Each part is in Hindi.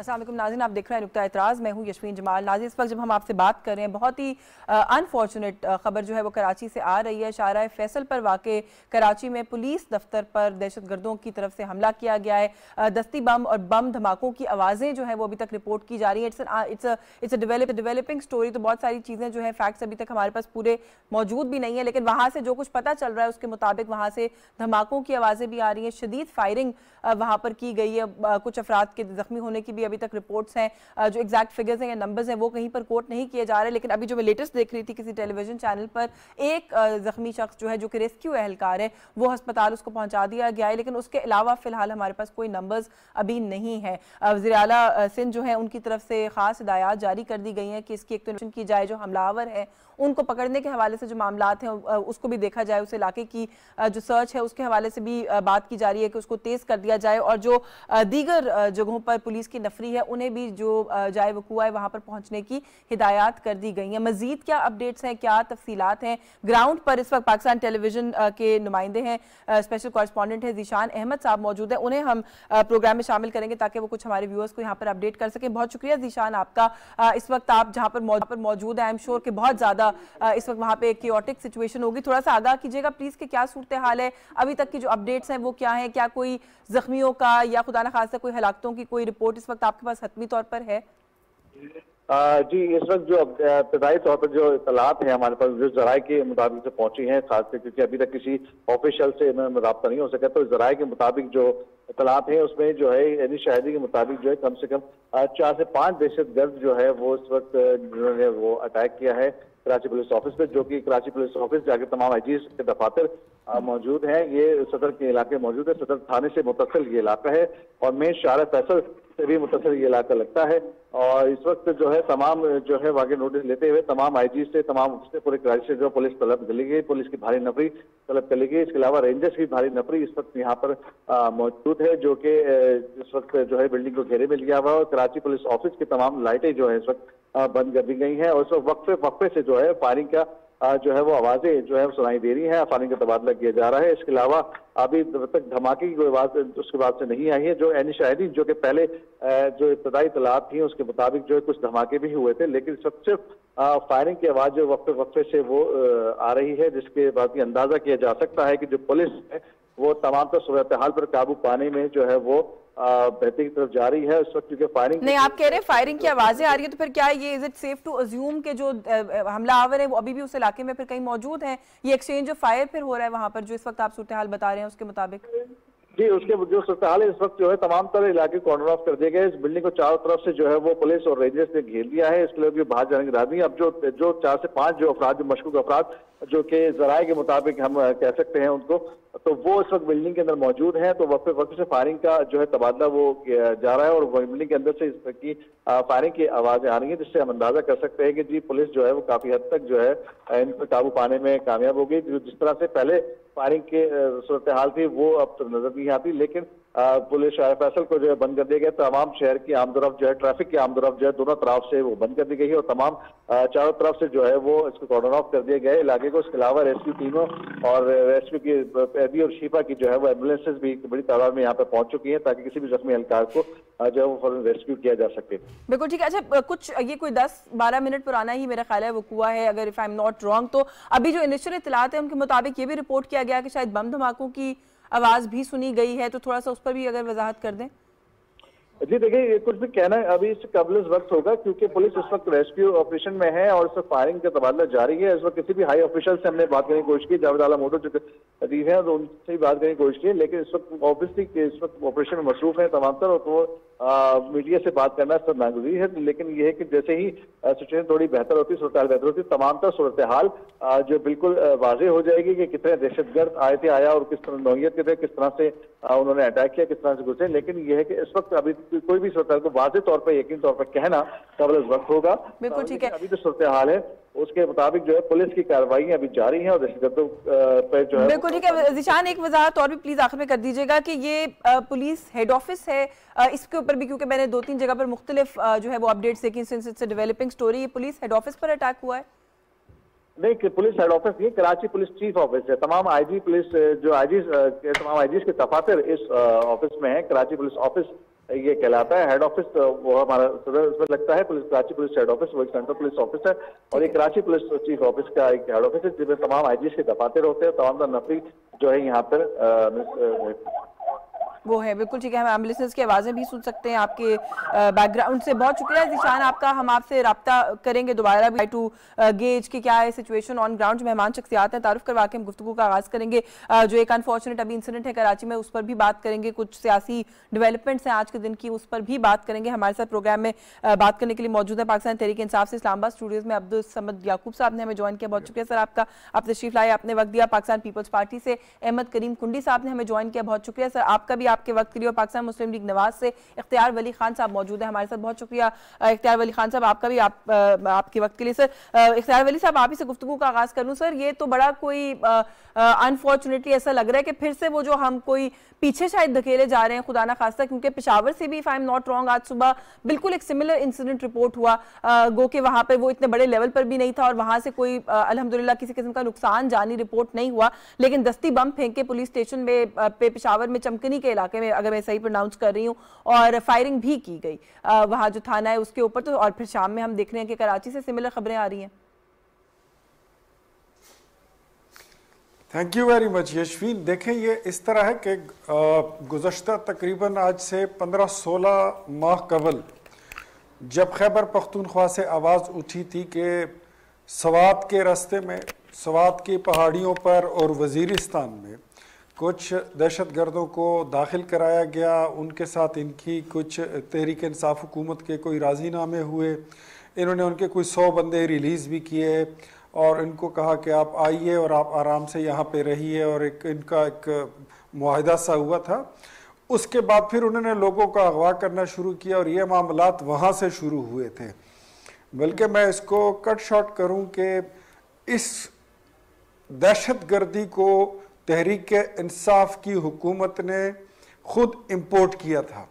अस्सलाम वालेकुम नाज़रीन, आप देख रहे हैं नुक्ता एतराज़। मैं हूं यशवीन जमाल। नाज़रीन, इस वक्त जब हम आपसे बात कर रहे हैं, बहुत ही अनफॉर्चुनेट खबर जो है वो कराची से आ रही है। शाहराह फैसल पर वाक़े कराची में पुलिस दफ्तर पर दहशतगर्दों की तरफ से हमला किया गया है। दस्ती बम और बम धमाकों की आवाज़ें जो है वो अभी तक रिपोर्ट की जा रही है। It's a developing story. तो बहुत सारी चीज़ें जो है फैक्ट्स अभी तक हमारे पास पूरे मौजूद भी नहीं है, लेकिन वहाँ से जो कुछ पता चल रहा है उसके मुताबिक वहाँ से धमाकों की आवाज़ें भी आ रही हैं। शदीद फायरिंग वहाँ पर की गई है। कुछ अफराद के जख्मी होने की भी अभी तक रिपोर्ट्स हैं। जो एग्जैक्ट फिगर्स हैं या नंबर्स हैं वो कहीं पर कोट नहीं किए जा रहे, लेकिन अभी जो मैं लेटेस्ट देख रही थी किसी टेलीविजन चैनल पर, एक जख्मी शख्स जो है जो कि रेस्क्यू एहलकार है वो अस्पताल उसको पहुंचा दिया गया है, लेकिन उसके अलावा फिलहाल हमारे पास कोई नंबर्स अभी नहीं है। वज़ीर आला सिंध जो है उनकी तरफ से खास हिदायत जारी कर दी गई हैं कि इसकी एक तो की जाए, जो हमलावर है उनको पकड़ने के हवाले से जो मामलात हैं उसको भी देखा जाए, उस इलाके की जो सर्च है उसके हवाले से भी बात की जा रही है कि उसको तेज़ कर दिया जाए, और जो दीगर जगहों पर पुलिस की नफरी है उन्हें भी जो जाए वकूआ है वहाँ पर पहुँचने की हिदायत कर दी गई हैं। मज़ीद क्या अपडेट्स हैं, क्या तफसीलात हैं ग्राउंड पर? इस वक्त पाकिस्तान टेलीविजन के नुमाइंदे हैं, स्पेशल कॉरेस्पॉन्डेंट है ज़ीशान अहमद साहब मौजूद हैं, उन्हें हम प्रोग्राम में शामिल करेंगे ताकि वो कुछ हमारे व्यूअर्स को यहाँ पर अपडेट कर सकें। बहुत शुक्रिया ज़ीशान आपका। इस वक्त आप जहाँ पर मौजूद हैं, आई एम श्योर कि बहुत ज़्यादा इस वक्त वहाँ पे एक क्योटिक सिचुएशन होगी। थोड़ा सा आगाह कीजिएगा प्लीज़ कि क्या सूरत हाल है, अभी तक की जो अपडेट्स हैं वो क्या हैं? क्या कोई जख्मियों का या खुदा न खास्ता कोई हलाकतों की कोई रिपोर्ट इस वक्त आपके पास हतमी तौर पर है? जी, इस वक्त जो इब्तदाई तौर पर जो इतलात है हमारे पास जो जराये के मुताबिक से पहुंची हैं, खासकर क्योंकि अभी तक किसी ऑफिशियल से रब्ता नहीं हो सका, तो जराये के मुताबिक जो इतलात है उसमें जो है यानी शाहिदी के मुताबिक जो है कम से कम 4 से 5 दहशतगर्द जो है वो इस वक्त जिन्होंने वो अटैक किया है कराची पुलिस ऑफिस पे, जो कि कराची पुलिस ऑफिस जाके तमाम आईजी के दफातर मौजूद हैं। ये सदर के इलाके मौजूद है, सदर थाने से मुतसिल ये इलाका है और मेन शाहराह फैसल से भी मुतसिल ये इलाका लगता है। और इस वक्त जो है तमाम जो है वाकई नोटिस लेते हुए तमाम आईजी से तमाम से पूरे कराची से जो पुलिस तलब कर ली गई, पुलिस की भारी नफरी तलब कर ली गई। इसके अलावा रेंजर्स की भारी नफरी इस वक्त यहाँ पर मौजूद है, जो कि इस वक्त जो है बिल्डिंग को घेरे में लिया हुआ है। और कराची पुलिस ऑफिस की तमाम लाइटें जो है इस वक्त बंद कर दी गई हैं और उस वक्फे से जो है फायरिंग का जो है वो आवाजें जो है सुनाई दे रही हैं, फायरिंग का तबादला किया जा रहा है। इसके अलावा अभी तक धमाके की कोई आवाज उसके बाद से नहीं आई है। जो यानी शायदी जो कि पहले जो इब्तदाई इतलात थी उसके मुताबिक जो है कुछ धमाके भी हुए थे, लेकिन सब सिर्फ फायरिंग की आवाज जो वक्फे से वो आ रही है, जिसके बाद अंदाजा किया जा सकता है कि जो पुलिस है वो तमाम तर सूरत हाल पर काबू पाने में जो है वो बेहतरी की तरफ जा रही है। इस वक्त क्योंकि फायरिंग नहीं, आप कह रहे हैं फायरिंग की आवाजें आ रही है, तो फिर क्या ये is it safe to assume के जो हमलावर है वो अभी भी उस इलाके में फिर कहीं मौजूद है? ये एक्सचेंज ऑफ फायर फिर हो रहा है वहां पर जो इस वक्त आप सूरत हाल बता रहे हैं उसके मुताबिक? जी, उसके जो सूरत हाल है इस वक्त जो है तमाम तरह इलाके कॉर्नर ऑफ कर दिए गए। इस बिल्डिंग को चारों तरफ से जो है वो पुलिस और रेंजर्स ने घेर लिया है, इसके लिए बाहर जाने की राजी। अब जो 4 से 5 जो अफराद जो मशकूक अफराद जो कि जराये के मुताबिक हम कह सकते हैं उनको, तो वो इस वक्त बिल्डिंग के अंदर मौजूद हैं। तो वक्त से फायरिंग का जो है तबादला वो जा रहा है और बिल्डिंग के अंदर से इस तरह की फायरिंग की आवाजें आ रही हैं, जिससे हम अंदाजा कर सकते हैं कि जी पुलिस जो है वो काफी हद तक जो है इन पर काबू पाने में कामयाब हो गई। जिस तरह से पहले फायरिंग की सूरत हाल थी वो अब तो नजर नहीं आती, लेकिन पुलिस शाहराह फैसल को जो है बंद कर दिया गया। तमाम शहर की आमदोरफ्त जो है ट्रैफिक की आमदोरफ्त जो है दोनों तरफ से वो बंद कर दी गई है और तमाम चारों तरफ से जो है वो इसको कॉर्डन ऑफ कर दिए गए इलाके को। इसके अलावा रेस्क्यू टीमों और रेस्क्यू की एबी और शिफा की जो है वो एम्बुलेंसेज भी बड़ी तादाद में यहाँ पे पहुंच चुकी हैं ताकि किसी भी जख्मी एहलकार को जो है वो फौरन रेस्क्यू किया जा सके। बिल्कुल ठीक है। अच्छा, कुछ ये कोई 10-12 मिनट पुराना ही मेरा ख्याल है वो हुआ है, अगर if I am not wrong, तो अभी जो इनिशियल इत्तलात है उनके मुताबिक ये भी रिपोर्ट किया गया कि शायद बम धमाकों की आवाज भी सुनी गई है, तो थोड़ा सा उस पर भी अगर वजाहत कर दें। जी देखिए, ये कुछ भी कहना है अभी इससे कबल वक्त होगा, क्योंकि पुलिस इस वक्त रेस्क्यू ऑपरेशन में है और इस वक्त फायरिंग का तबादला जारी है। इस वक्त किसी भी हाई ऑफिशियल से हमने बात करने की कोशिश की, जावेद आला मोटो जो अजीज है तो उनसे भी बात करने की कोशिश की, लेकिन इस वक्त ऑब्वियसली इस वक्त ऑपरेशन में मसरूफ है तमाम तर, तो मीडिया से बात करना सब नागुज़ीर है। लेकिन यह है कि जैसे ही सिचुएशन थोड़ी बेहतर होती, सूरत हाल बेहतर होती, तमाम तर सूरत हाल जो बिल्कुल वाज़ेह हो जाएगी कि कितने दहशतगर्द आए थे, आया और किस तरह नौयत के थे, किस तरह से उन्होंने अटैक किया, किस तरह से घुसे। लेकिन यह है कि इस वक्त अभी कोई भी सूरत हाल को वाज़ेह तौर पर यकीन तौर पर कहना कबल वक्त होगा। बिल्कुल ठीक है। अभी जो सूरत हाल है उसके मुताबिक जो है पुलिस की कार्रवाई अभी जारी है और दहशतगर्दों पर जो है। बिल्कुल ठीक है। ज़ीशान, एक वजाहत और भी प्लीज आखिर में कर दीजिएगा कि ये पुलिस हेड ऑफिस है, इसके ऊपर भी क्योंकि मैंने 2-3 जगह पर मुख्तलिफ जो है वो अपडेट्स देखी, since it's a developing story, ये पुलिस हेड ऑफिस पर अटैक हुआ है? नहीं कि पुलिस हेड ऑफिस नहीं, कराची पुलिस चीफ ऑफिस है। तमाम आईजी पुलिस जो आईजी तमाम आईजी के दफातर इस ऑफिस में है। कराची पुलिस ऑफिस ये कहलाता है। हेड ऑफिस वो हमारा सदर उसमें लगता है, police Karachi police head office वो एक सेंट्रल पुलिस ऑफिस है, और ये कराची पुलिस चीफ ऑफिस का एक हेड ऑफिस है जिसमें तमाम आईजी के दफातर होते हैं। तमाम नफरी जो है यहाँ पर वो है। बिल्कुल ठीक है, हम एम्बुलेंस की आवाज़ें भी सुन सकते हैं आपके बैकग्राउंड से। बहुत शुक्रिया ज़ीशान आपका। हम आपसे रब्ता करेंगे दोबारा भी टू गेज की क्या है सिचुएशन ऑन ग्राउंड। जो मेहमान शख्सियात हैं तारुफ करवा के हम गुफ्तगू का आगाज़ करेंगे। जो एक अनफॉर्चुनेट अभी इंसिडेंट है कराची में, उस पर भी बात करेंगे। कुछ सियासी डेवलपमेंट्स हैं आज के दिन की, उस पर भी बात करेंगे। हमारे साथ प्रोग्राम में बात करने के लिए मौजूद है पाकिस्तान तहरीक इंसाफ से इस्लामाबाद स्टूडियोज़ में अब्दुल समद याकूब साहब ने हमें ज्वाइन किया। बहुत शुक्रिया सर आपका, आप तशरीफ लाए, आपने वक्त दिया। पाकिस्तान पीपल्स पार्टी से अहमद करीम कुंडी साहब ने हमें ज्वाइन किया। बहुत शुक्रिया सर आपका भी आपके वक्त के लिए। पाकिस्तान मुस्लिम लीग नवाज से इख्तियार वली खान साहब मौजूद है हमारे साथ। बहुत शुक्रिया इख्तियार वली खान साहब आपका भी, आपके वक्त के लिए। सर इख्तियार वली साहब, आप ही से गुफ्तगू का आगाज कर लूं। सर ये तो बड़ा कोई अनफॉर्चुनेटली ऐसा लग रहा है कि फिर से वो जो हम कोई पीछे शायद धकेले जा रहे हैं खुदा ना खास्ता, क्योंकि पेशावर से भी if I am not wrong आज सुबह बिल्कुल एक सिमिलर इंसिडेंट रिपोर्ट हुआ। गो के वहां पर वो इतने बड़े लेवल पर भी नहीं था और वहां से कोई अल्हम्दुलिल्लाह किसी किस्म का नुकसान जानी रिपोर्ट नहीं हुआ, लेकिन दस्ती बम फेंक के पुलिस स्टेशन में पेशावर में चमकनी के इलाके में, अगर मैं सही प्रोनाउंस कर रही हूँ, और फायरिंग भी की गई वहां जो थाना है उसके ऊपर। तो और फिर शाम में हम देख रहे हैं कि कराची से सिमिलर खबरें आ रही हैं। Thank you very much Yashveen. देखें ये इस तरह है कि गुज़श्ता तकरीबन आज से 15-16 माह कबल जब खैबर पख्तूनख्वा से आवाज़ उठी थी कि सवात के रास्ते में, सवात की पहाड़ियों पर और वज़ीरिस्तान में कुछ दहशत गर्दों को दाखिल कराया गया, उनके साथ इनकी कुछ तहरीक इंसाफ हुकूमत के कोई राज़ीनामे हुए, इन्होंने उनके कोई 100 बंदे रिलीज़ भी किए और इनको कहा कि आप आइए और आप आराम से यहाँ पे रहिए, और इनका एक मुआहदा सा हुआ था। उसके बाद फिर उन्होंने लोगों का अगवा करना शुरू किया और ये मामलात वहाँ से शुरू हुए थे। बल्कि मैं इसको कट शॉर्ट करूँ कि इस दहशत गर्दी को तहरीक इंसाफ की हुकूमत ने खुद इम्पोर्ट किया था।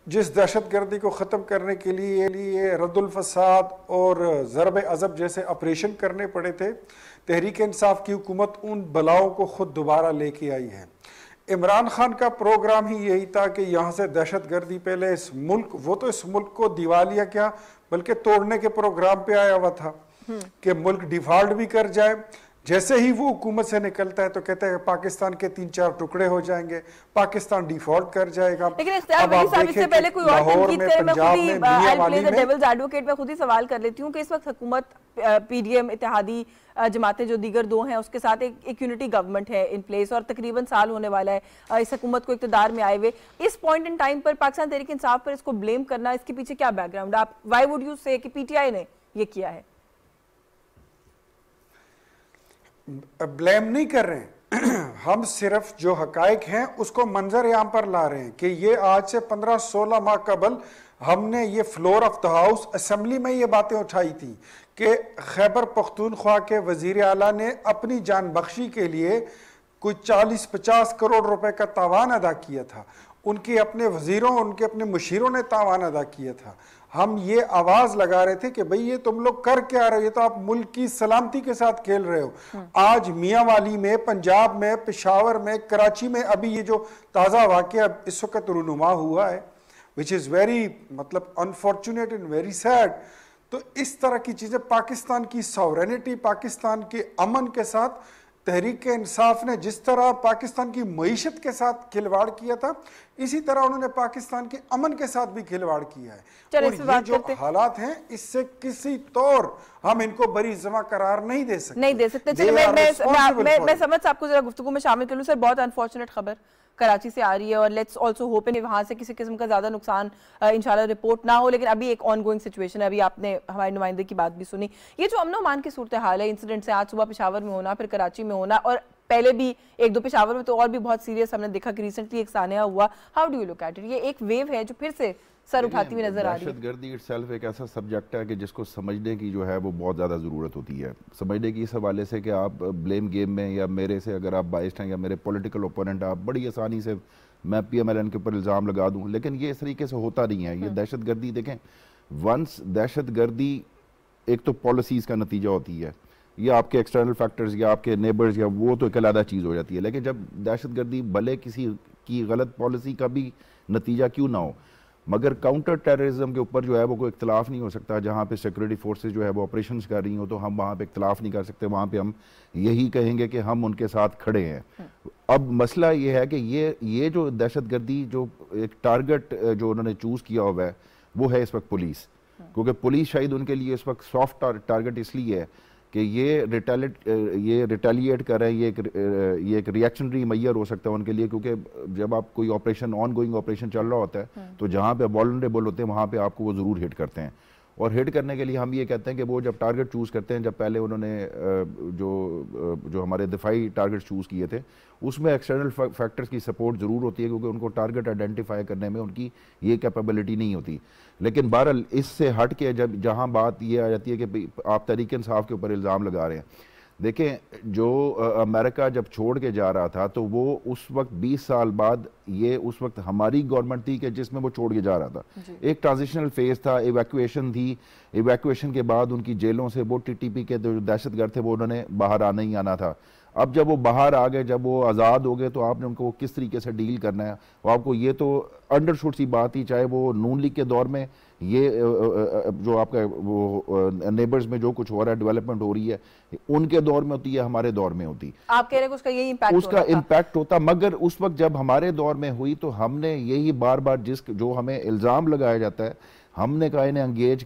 जिस दहशत गर्दी को ख़त्म करने के लिए रद्दुल फसाद और ज़रब अज़ब जैसे ऑपरेशन करने पड़े थे, तहरीक इंसाफ की हुकूमत उन बलाओं को खुद दोबारा लेके आई है। इमरान खान का प्रोग्राम ही यही था कि यहाँ से दहशत गर्दी पहले इस मुल्क, वो तो इस मुल्क को दिवालिया क्या बल्कि तोड़ने के प्रोग्राम पे आया हुआ था कि मुल्क डिफॉल्ट भी कर जाए। जैसे ही वो हुकूमत से निकलता है तो कहता है पाकिस्तान के 3-4 टुकड़े हो जाएंगे, पाकिस्तान डिफॉल्ट कर जाएगा। लेकिन इससे पहले कोई और तनकीद करे, मैं खुद ही डेविल्स एडवोकेट में खुद ही सवाल कर लेती हूँ कि इस वक्त हुकूमत पीडीएम इत्तेहादी जमातें जो दीगर दो हैं उसके साथ एक यूनिटी गवर्नमेंट है इन प्लेस और तकरीबन साल होने वाला है इस हुकूमत को इक़्तिदार में आए हुए। इस पॉइंट इन टाइम पर पाकिस्तान तहरीक इंसाफ पर इसको ब्लेम करना, इसके पीछे क्या बैकग्राउंड, आप व्हाई वुड यू से कि पीटीआई ने ये किया है? ब्लेम नहीं कर रहे हैं हम सिर्फ जो हकायक हैं उसको मंजर आम पर ला रहे हैं कि ये आज से 15-16 माह कबल हमने ये floor of the house assembly में ये बातें उठाई थी कि खैबर पख्तूनख्वा के वजीर आला ने अपनी जान बख्शी के लिए कोई 40-50 करोड़ रुपए का तावान अदा किया था, उनके अपने वजीरों, उनके अपने मुशीरों ने तावान अदा किया था। हम ये आवाज लगा रहे थे कि भाई ये तुम लोग कर क्या रहे हो, ये तो आप मुल्क की सलामती के साथ खेल रहे हो। आज मियांवाली में, पंजाब में, पेशावर में, कराची में अभी ये जो ताज़ा वाक़या इस वक्त रूनुमा हुआ है, विच इज़ वेरी मतलब अनफॉर्चुनेट एंड वेरी सैड। तो इस तरह की चीज़ें पाकिस्तान की सॉवरेनिटी, पाकिस्तान के अमन के साथ तहरीक इंसाफ ने जिस तरह पाकिस्तान की मईशत के साथ खिलवाड़ किया था, इसी तरह उन्होंने पाकिस्तान के अमन के साथ भी खिलवाड़ किया है। और ये जो हालात हैं इससे किसी तौर हम इनको बरी जमा करार नहीं दे सकते। चलिए मैं समझ आपको जरा गुफ्तगू में शामिल कर लूं। सर बहुत अनफॉर्चुनेट खबर कराची से आ रही है और लेट्स ऑल्सो होप इन वहाँ से किसी किस्म का ज़्यादा नुकसान इंशाल्लाह रिपोर्ट ना हो, लेकिन अभी एक ऑन गोइंग सिचुएशन है। अभी आपने हमारे नुमाइंदे की बात भी सुनी। ये जो अमन अमान की सूरत हाल है, इंसिडेंट से आज सुबह पेशावर में होना, फिर कराची में होना और पहले भी 1-2 पेशावर में तो और भी बहुत सीरियस हमने देखा कि रिसेंटली एक सानिया हुआ। How do you look at it? ये एक वेव है जो फिर से सर उठाती हुई नजर आ रही है। दहशतगर्दी इटसेल्फ एक ऐसा सब्जेक्ट है कि जिसको समझने की जो है वो बहुत ज़्यादा ज़रूरत होती है। समझने की इस हवाले से कि आप ब्लेम गेम में या मेरे से अगर आप बाइस्ड हैं या मेरे पॉलिटिकल ओपोनेंट, आप बड़ी आसानी से मैं PMLN के ऊपर इल्ज़ाम लगा दूं, लेकिन ये इस तरीके से होता नहीं है। ये दहशतगर्दी देखें, वंस दहशतगर्दी एक तो पॉलिसीज़ का नतीजा होती है, या आपके एक्सटर्नल फैक्टर्स या आपके नेबर्स, या वो तो एक अलग चीज़ हो जाती है। लेकिन जब दहशतगर्दी भले किसी की गलत पॉलिसी का भी नतीजा क्यों ना हो, मगर काउंटर टेररिज्म के ऊपर जो है वो कोई इख्तलाफ नहीं हो सकता। जहाँ पे सिक्योरिटी फोर्सेस जो है वो ऑपरेशंस कर रही हो तो हम वहाँ पे इख्तलाफ नहीं कर सकते, वहाँ पे हम यही कहेंगे कि हम उनके साथ खड़े हैं। अब मसला ये है कि ये जो दहशतगर्दी जो एक टारगेट जो उन्होंने चूज़ किया हुआ है वो है इस वक्त पुलिस, क्योंकि पुलिस शायद उनके लिए इस वक्त सॉफ्ट टारगेट इसलिए है कि ये रिटेलिएट कर रहे हैं, ये एक रिएक्शनरी मैयर हो सकता है उनके लिए, क्योंकि जब आप कोई ऑपरेशन ऑनगोइंग ऑपरेशन चल रहा होता है तो जहाँ पे वल्नरेबल होते हैं वहाँ पे आपको वो ज़रूर हिट करते हैं। और हिट करने के लिए हम ये कहते हैं कि वो जब टारगेट चूज़ करते हैं, जब पहले उन्होंने जो हमारे दिफाई टारगेट चूज़ किए थे उसमें एक्सटर्नल फैक्टर्स की सपोर्ट ज़रूर होती है, क्योंकि उनको टारगेट आइडेंटिफाई करने में उनकी ये कैपेबिलिटी नहीं होती। लेकिन बहरहाल इससे हट के जब जहाँ बात ये आ जाती है कि आप तहरीक इंसाफ के ऊपर इल्ज़ाम लगा रहे हैं, देखें जो अमेरिका जब छोड़ के जा रहा था तो वो उस वक्त 20 साल बाद ये उस वक्त हमारी गवर्नमेंट थी कि जिसमें वो छोड़ के जा रहा था। एक ट्रांजिशनल फेज था, इवैक्यूएशन थी, इवैक्यूएशन के बाद उनकी जेलों से वो टीटीपी के जो दहशतगर्द थे वो उन्होंने बाहर आना ही आना था। अब जब वो बाहर आ गए, जब वो आज़ाद हो गए, तो आपने उनको किस तरीके से डील करना है, वो आपको ये तो अंडरशूट सी बात ही, चाहे वो नून लीग के दौर में ये जो आपका वो नेबर्स में जो कुछ हो रहा है, डेवलपमेंट हो रही है, उनके दौर में होती है, हमारे दौर में होती। आप कह रहे हैं उसका यही इम्पैक्ट होता, मगर उस वक्त जब हमारे दौर में हुई तो हमने यही बार बार जो हमें इल्ज़ाम लगाया जाता है, हमने कहा इन्हें एंगेज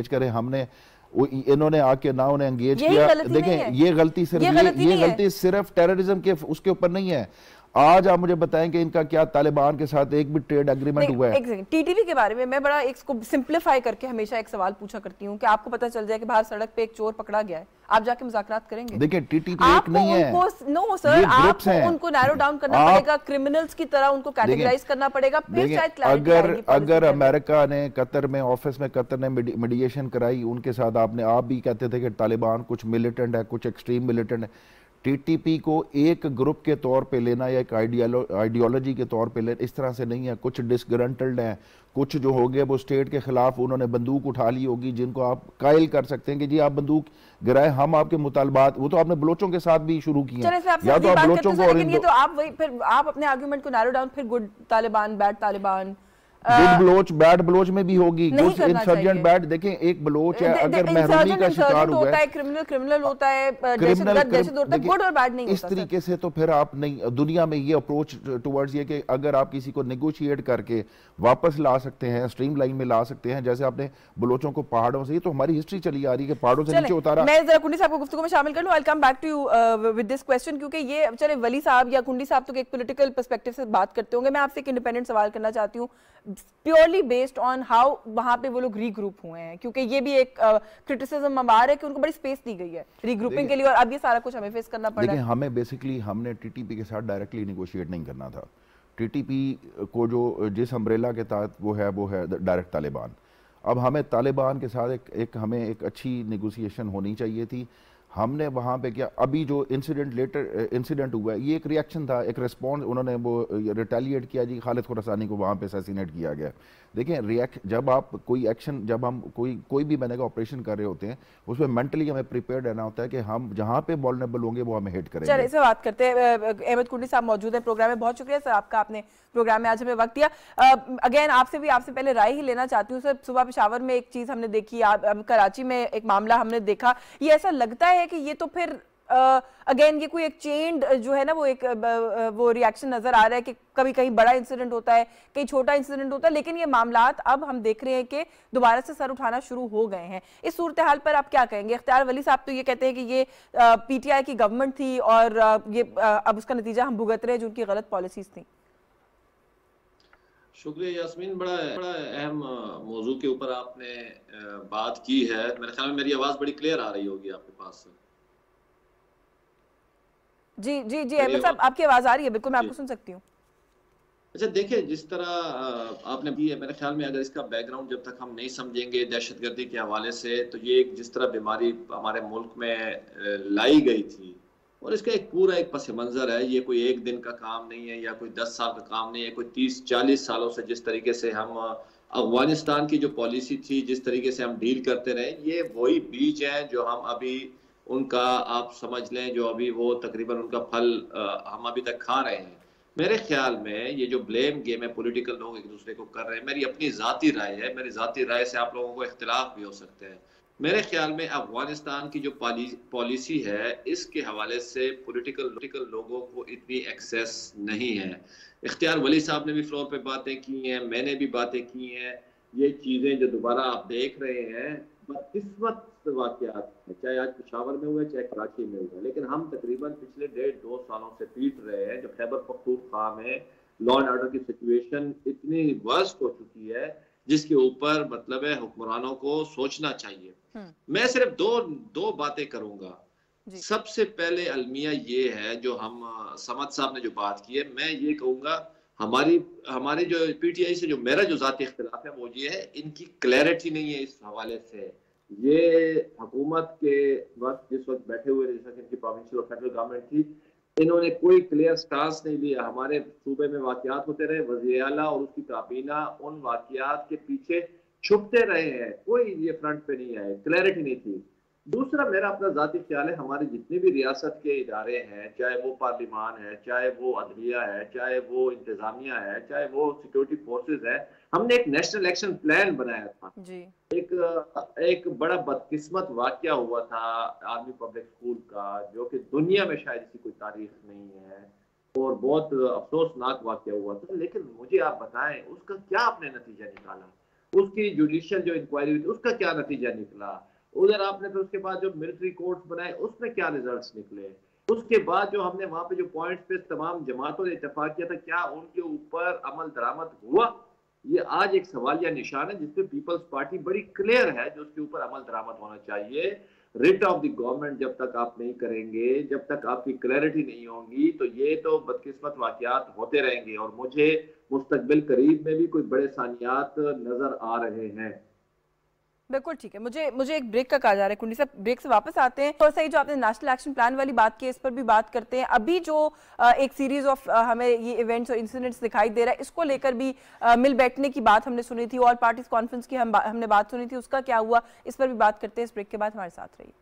करें, हमने इन्होंने आके ना उन्हें एंगेज किया। देखें ये गलती सिर्फ टेररिज्म के उसके ऊपर नहीं है। आज आप मुझे बताएं कि इनका क्या तालिबान के साथ एक भी ट्रेड एग्रीमेंट हुआ है? टीटीपी के बारे में मैं बड़ा इसको सिंप्लीफाई करके हमेशा एक सवाल पूछा करती हूँ कि आपको पता चल जाए कि बाहर सड़क पे एक चोर पकड़ा गया है, आप जाके मुज़ाकरात करेंगे? देखिए टीटीपी एक नहीं है, नो सर, आपको उनको नैरो डाउन करना पड़ेगा, क्रिमिनल्स की तरह उनको कैटेगराइज करना पड़ेगा, फिर शायद क्लैरिटी आएगी। अगर अमेरिका ने कतर में ऑफिस में कतर ने मीडिएशन कराई, उनके साथ आप भी कहते थे कि तालिबान कुछ मिलिटेंट है, कुछ एक्सट्रीम मिलिटेंट है। टीटीपी को एक ग्रुप के तौर पे लेना या एक आइडियोलॉजी के तौर पे लेना इस तरह से नहीं है। कुछ डिसग्रंटल्ड हैं, कुछ जो हो गए वो स्टेट के खिलाफ उन्होंने बंदूक उठा ली होगी, जिनको आप कायल कर सकते हैं कि जी आप बंदूक गिराए, हम आपके मुतालबात, वो तो आपने बलोचों के साथ भी शुरू किए, या तो आप बलोचों को, लेकिन ये तो आप वही फिर आप अपने आर्गुमेंट को नैरो डाउन, फिर good Taliban, bad Taliban, good Baloch bad Baloch में भी होगी, गुड इंसर्जेंट बैड। देखें एक बलोच है अगर महरूमी का शिकार हुआ है, क्रिमिनल होता है, दहशतगर्द होता है, गुड और बैड नहीं होता इस तरीके से, तो फिर आप नहीं, दुनिया में ये अप्रोच टुवर्ड्स ये कि अगर आप किसी को नेगोशिएट करके वापस ला सकते हैं, स्ट्रीम लाइन में ला सकते हैं, जैसे आपने बलोचों को पहाड़ों से, तो हमारी हिस्ट्री चली आ रही है कि पहाड़ों से नीचे उतारा। मैं जरा कुंडी साहब को गुफ्तगू में शामिल कर लूं, I will come back to you with this question, क्योंकि ये चले वली साहब या कुंडी साहब तो एक पॉलिटिकल पर्सपेक्टिव से बात करते होंगे, मैं आपसे एक इंडिपेंडेंट सवाल करना चाहती हूँ प्योरली बेस्ड ऑन हाउ वहां पे वो लोग रीग्रुप हुए हैं, क्योंकि ये भी एक क्रिटिसिज्म अब आ रहा है कि उनको बड़ी स्पेस दी गई है रीग्रुपिंग के लिए, और अब ये सारा कुछ हमें फेस करना पड़ रहा है। हमें बेसिकली हमने टीटीपी के साथ डायरेक्टली नेगोशिएट नहीं करना था। टीटीपी को जो जिस अम्ब्रेला के तहत वो है डायरेक्ट तालिबान। अब हमें तालिबान के साथ हमें एक अच्छी नेगोशिएशन होनी चाहिए थी। हमने वहाँ पे क्या, अभी जो इंसिडेंट हुआ है ये एक रिएक्शन था, एक रिस्पॉन्स, उन्होंने वो रिटेलिएट किया जी, खालिद खुरासानी को वहाँ पे असैसिनेट किया गया। देखें जब आप कोई एक्शन, जब हम कोई भी मैंने का ऑपरेशन कर रहे होते हैं, उसमें मेंटली हमें प्रिपेयर्ड रहना होता है कि हम जहाँ पे वल्नरेबल होंगे वो हमें हिट करेंगे। चलिए इसे बात करते हैं। अहमद कुंडी साहब मौजूद है प्रोग्राम में, बहुत शुक्रिया सर आपका, आपने प्रोग्राम में आज हमें वक्त दिया। अगेन आपसे पहले राय ही लेना चाहती हूँ सर, सुबह पेशावर में एक चीज हमने देखी, कराची में एक मामला हमने देखा, ये ऐसा लगता है कि ये तो फिर अगेन ये कोई एक चेन जो है ना, वो रिएक्शन नजर आ रहा है कि कभी कहीं बड़ा इंसिडेंट होता है, कहीं छोटा इंसिडेंट होता है, लेकिन ये मामलात अब हम देख रहे हैं कि दोबारा से सर उठाना शुरू हो गए हैं। इस सूरत हाल पर आप क्या कहेंगे? इख्तियार वली साहब तो ये कहते हैं कि ये पीटीआई की गवर्नमेंट थी और ये अब उसका नतीजा हम भुगत रहे हैं जो उनकी गलत पॉलिसीज थी। शुक्रिया यास्मीन, बड़ा अहम मौजू के ऊपर आपने बात की है। मेरे ख्याल में मेरी आवाज बड़ी क्लियर आ रही होगी आपके पास। जी जी जी अहमद साहब आपकी आवाज आ रही है, बिल्कुल मैं आपको सुन सकती हूँ। अच्छा देखिए, जिस तरह आपने की है, मेरे ख्याल में अगर इसका बैकग्राउंड जब तक हम नहीं समझेंगे दहशतगर्दी के हवाले से, तो ये जिस तरह बीमारी हमारे मुल्क में लाई गई थी और इसका पूरा एक पस मंजर है, ये कोई एक दिन का काम नहीं है या कोई 10 साल का काम नहीं है, कोई 30-40 सालों से जिस तरीके से हम अफगानिस्तान की जो पॉलिसी थी, जिस तरीके से हम डील करते रहे, ये वही बीज है जो हम अभी उनका आप समझ लें जो अभी वो तकरीबन उनका फल हम अभी तक खा रहे हैं। मेरे ख्याल में ये जो ब्लेम गेम है पॉलिटिकल लोग एक दूसरे को कर रहे हैं, मेरी अपनी ज़ाती राय है, मेरी ज़ाती राय से आप लोगों को इख्तिलाफ भी हो सकते हैं। मेरे ख्याल में अफगानिस्तान की जो पॉलिसी है इसके हवाले से पॉलिटिकल लोगों को इतनी एक्सेस नहीं है। इख्तियार वली साहब ने भी फ्लोर पे बातें की हैं, मैंने भी बातें की हैं। ये चीज़ें जो दोबारा आप देख रहे हैं बदकिस्मत वाक़यात है, चाहे आज पेशावर में हुए चाहे कराची में हुए, लेकिन हम तकरीबन पिछले 1.5-2 सालों से पीट रहे हैं। जो खैबर पख्तूनख्वा में लॉ एंड ऑर्डर की सिचुएशन इतनी वर्स्ट हो चुकी है जिसके ऊपर मतलब है हुक्मरानों को सोचना चाहिए। मैं सिर्फ दो बातें करूंगा। सबसे पहले अलमिया ये है जो हम समद साहब ने जो बात की है, मैं ये कहूंगा हमारी जो पीटीआई से जो मेरा जो जाती इख्तिलाफ है वो ये है, इनकी क्लैरिटी नहीं है इस हवाले से। ये हुकूमत के वक्त जिस वक्त बैठे हुए जैसा कि इनकी प्रोविंशियल और फेडरल गवर्नमेंट थी, इन्होंने कोई क्लियर स्टांस नहीं लिया। हमारे सूबे में वाकयात होते रहे, वज़ीर आला और उसकी काबीना उन वाकयात के पीछे छुपते रहे हैं, कोई ये फ्रंट पे नहीं आए, क्लैरिटी नहीं थी। दूसरा मेरा अपना ज़ाती ख्याल है, हमारे जितने भी रियासत के इदारे हैं, चाहे वो पार्लिमान है, चाहे वो अदलिया है, चाहे वो इंतजामिया है, चाहे वो सिक्योरिटी फोर्सेस है, हमने एक नेशनल एक्शन प्लान बनाया था जी। एक बड़ा बदकिस्मत वाकया हुआ था आर्मी पब्लिक स्कूल का, जो कि दुनिया में शायद इसकी कोई तारीख नहीं है और बहुत अफसोसनाक वाकया हुआ था। लेकिन मुझे आप बताएं उसका क्या आपने नतीजा निकाला, उसकी जुडिशियल जो इंक्वायरी हुई थी उसका क्या नतीजा निकला, उधर आपने फिर उसके बाद जो मिलिट्री कोर्ट्स बनाए उसमें क्या रिजल्ट्स निकले, उसके बाद जो हमने वहां पे जो पॉइंट्स पे तमाम जमातों ने इत्तेफाक किया था क्या उनके ऊपर अमल दरामद हुआ, ये आज एक सवालिया निशान है जिसपे पीपल्स पार्टी बड़ी क्लियर है जो उसके ऊपर अमल दरामद होना चाहिए। रिट ऑफ द गवर्नमेंट जब तक आप नहीं करेंगे, जब तक आपकी क्लैरिटी नहीं होगी, तो ये तो बदकिस्मत वाकयात होते रहेंगे और मुझे मुस्तकबिल करीब में भी कोई बड़े सानियात नजर आ रहे हैं। बिल्कुल ठीक है, मुझे एक ब्रेक का कहा जा रहा है। कुंडी साहब ब्रेक से वापस आते हैं। थोड़ा सा जो आपने नेशनल एक्शन प्लान वाली बात की इस पर भी बात करते हैं। अभी जो एक सीरीज ऑफ हमें ये इवेंट्स और इंसिडेंट्स दिखाई दे रहा है, इसको लेकर भी मिल बैठने की बात हमने सुनी थी और पार्टीज कॉन्फ्रेंस की हमने बात सुनी थी, उसका क्या हुआ इस पर भी बात करते हैं। इस ब्रेक के बाद हमारे साथ रहिए।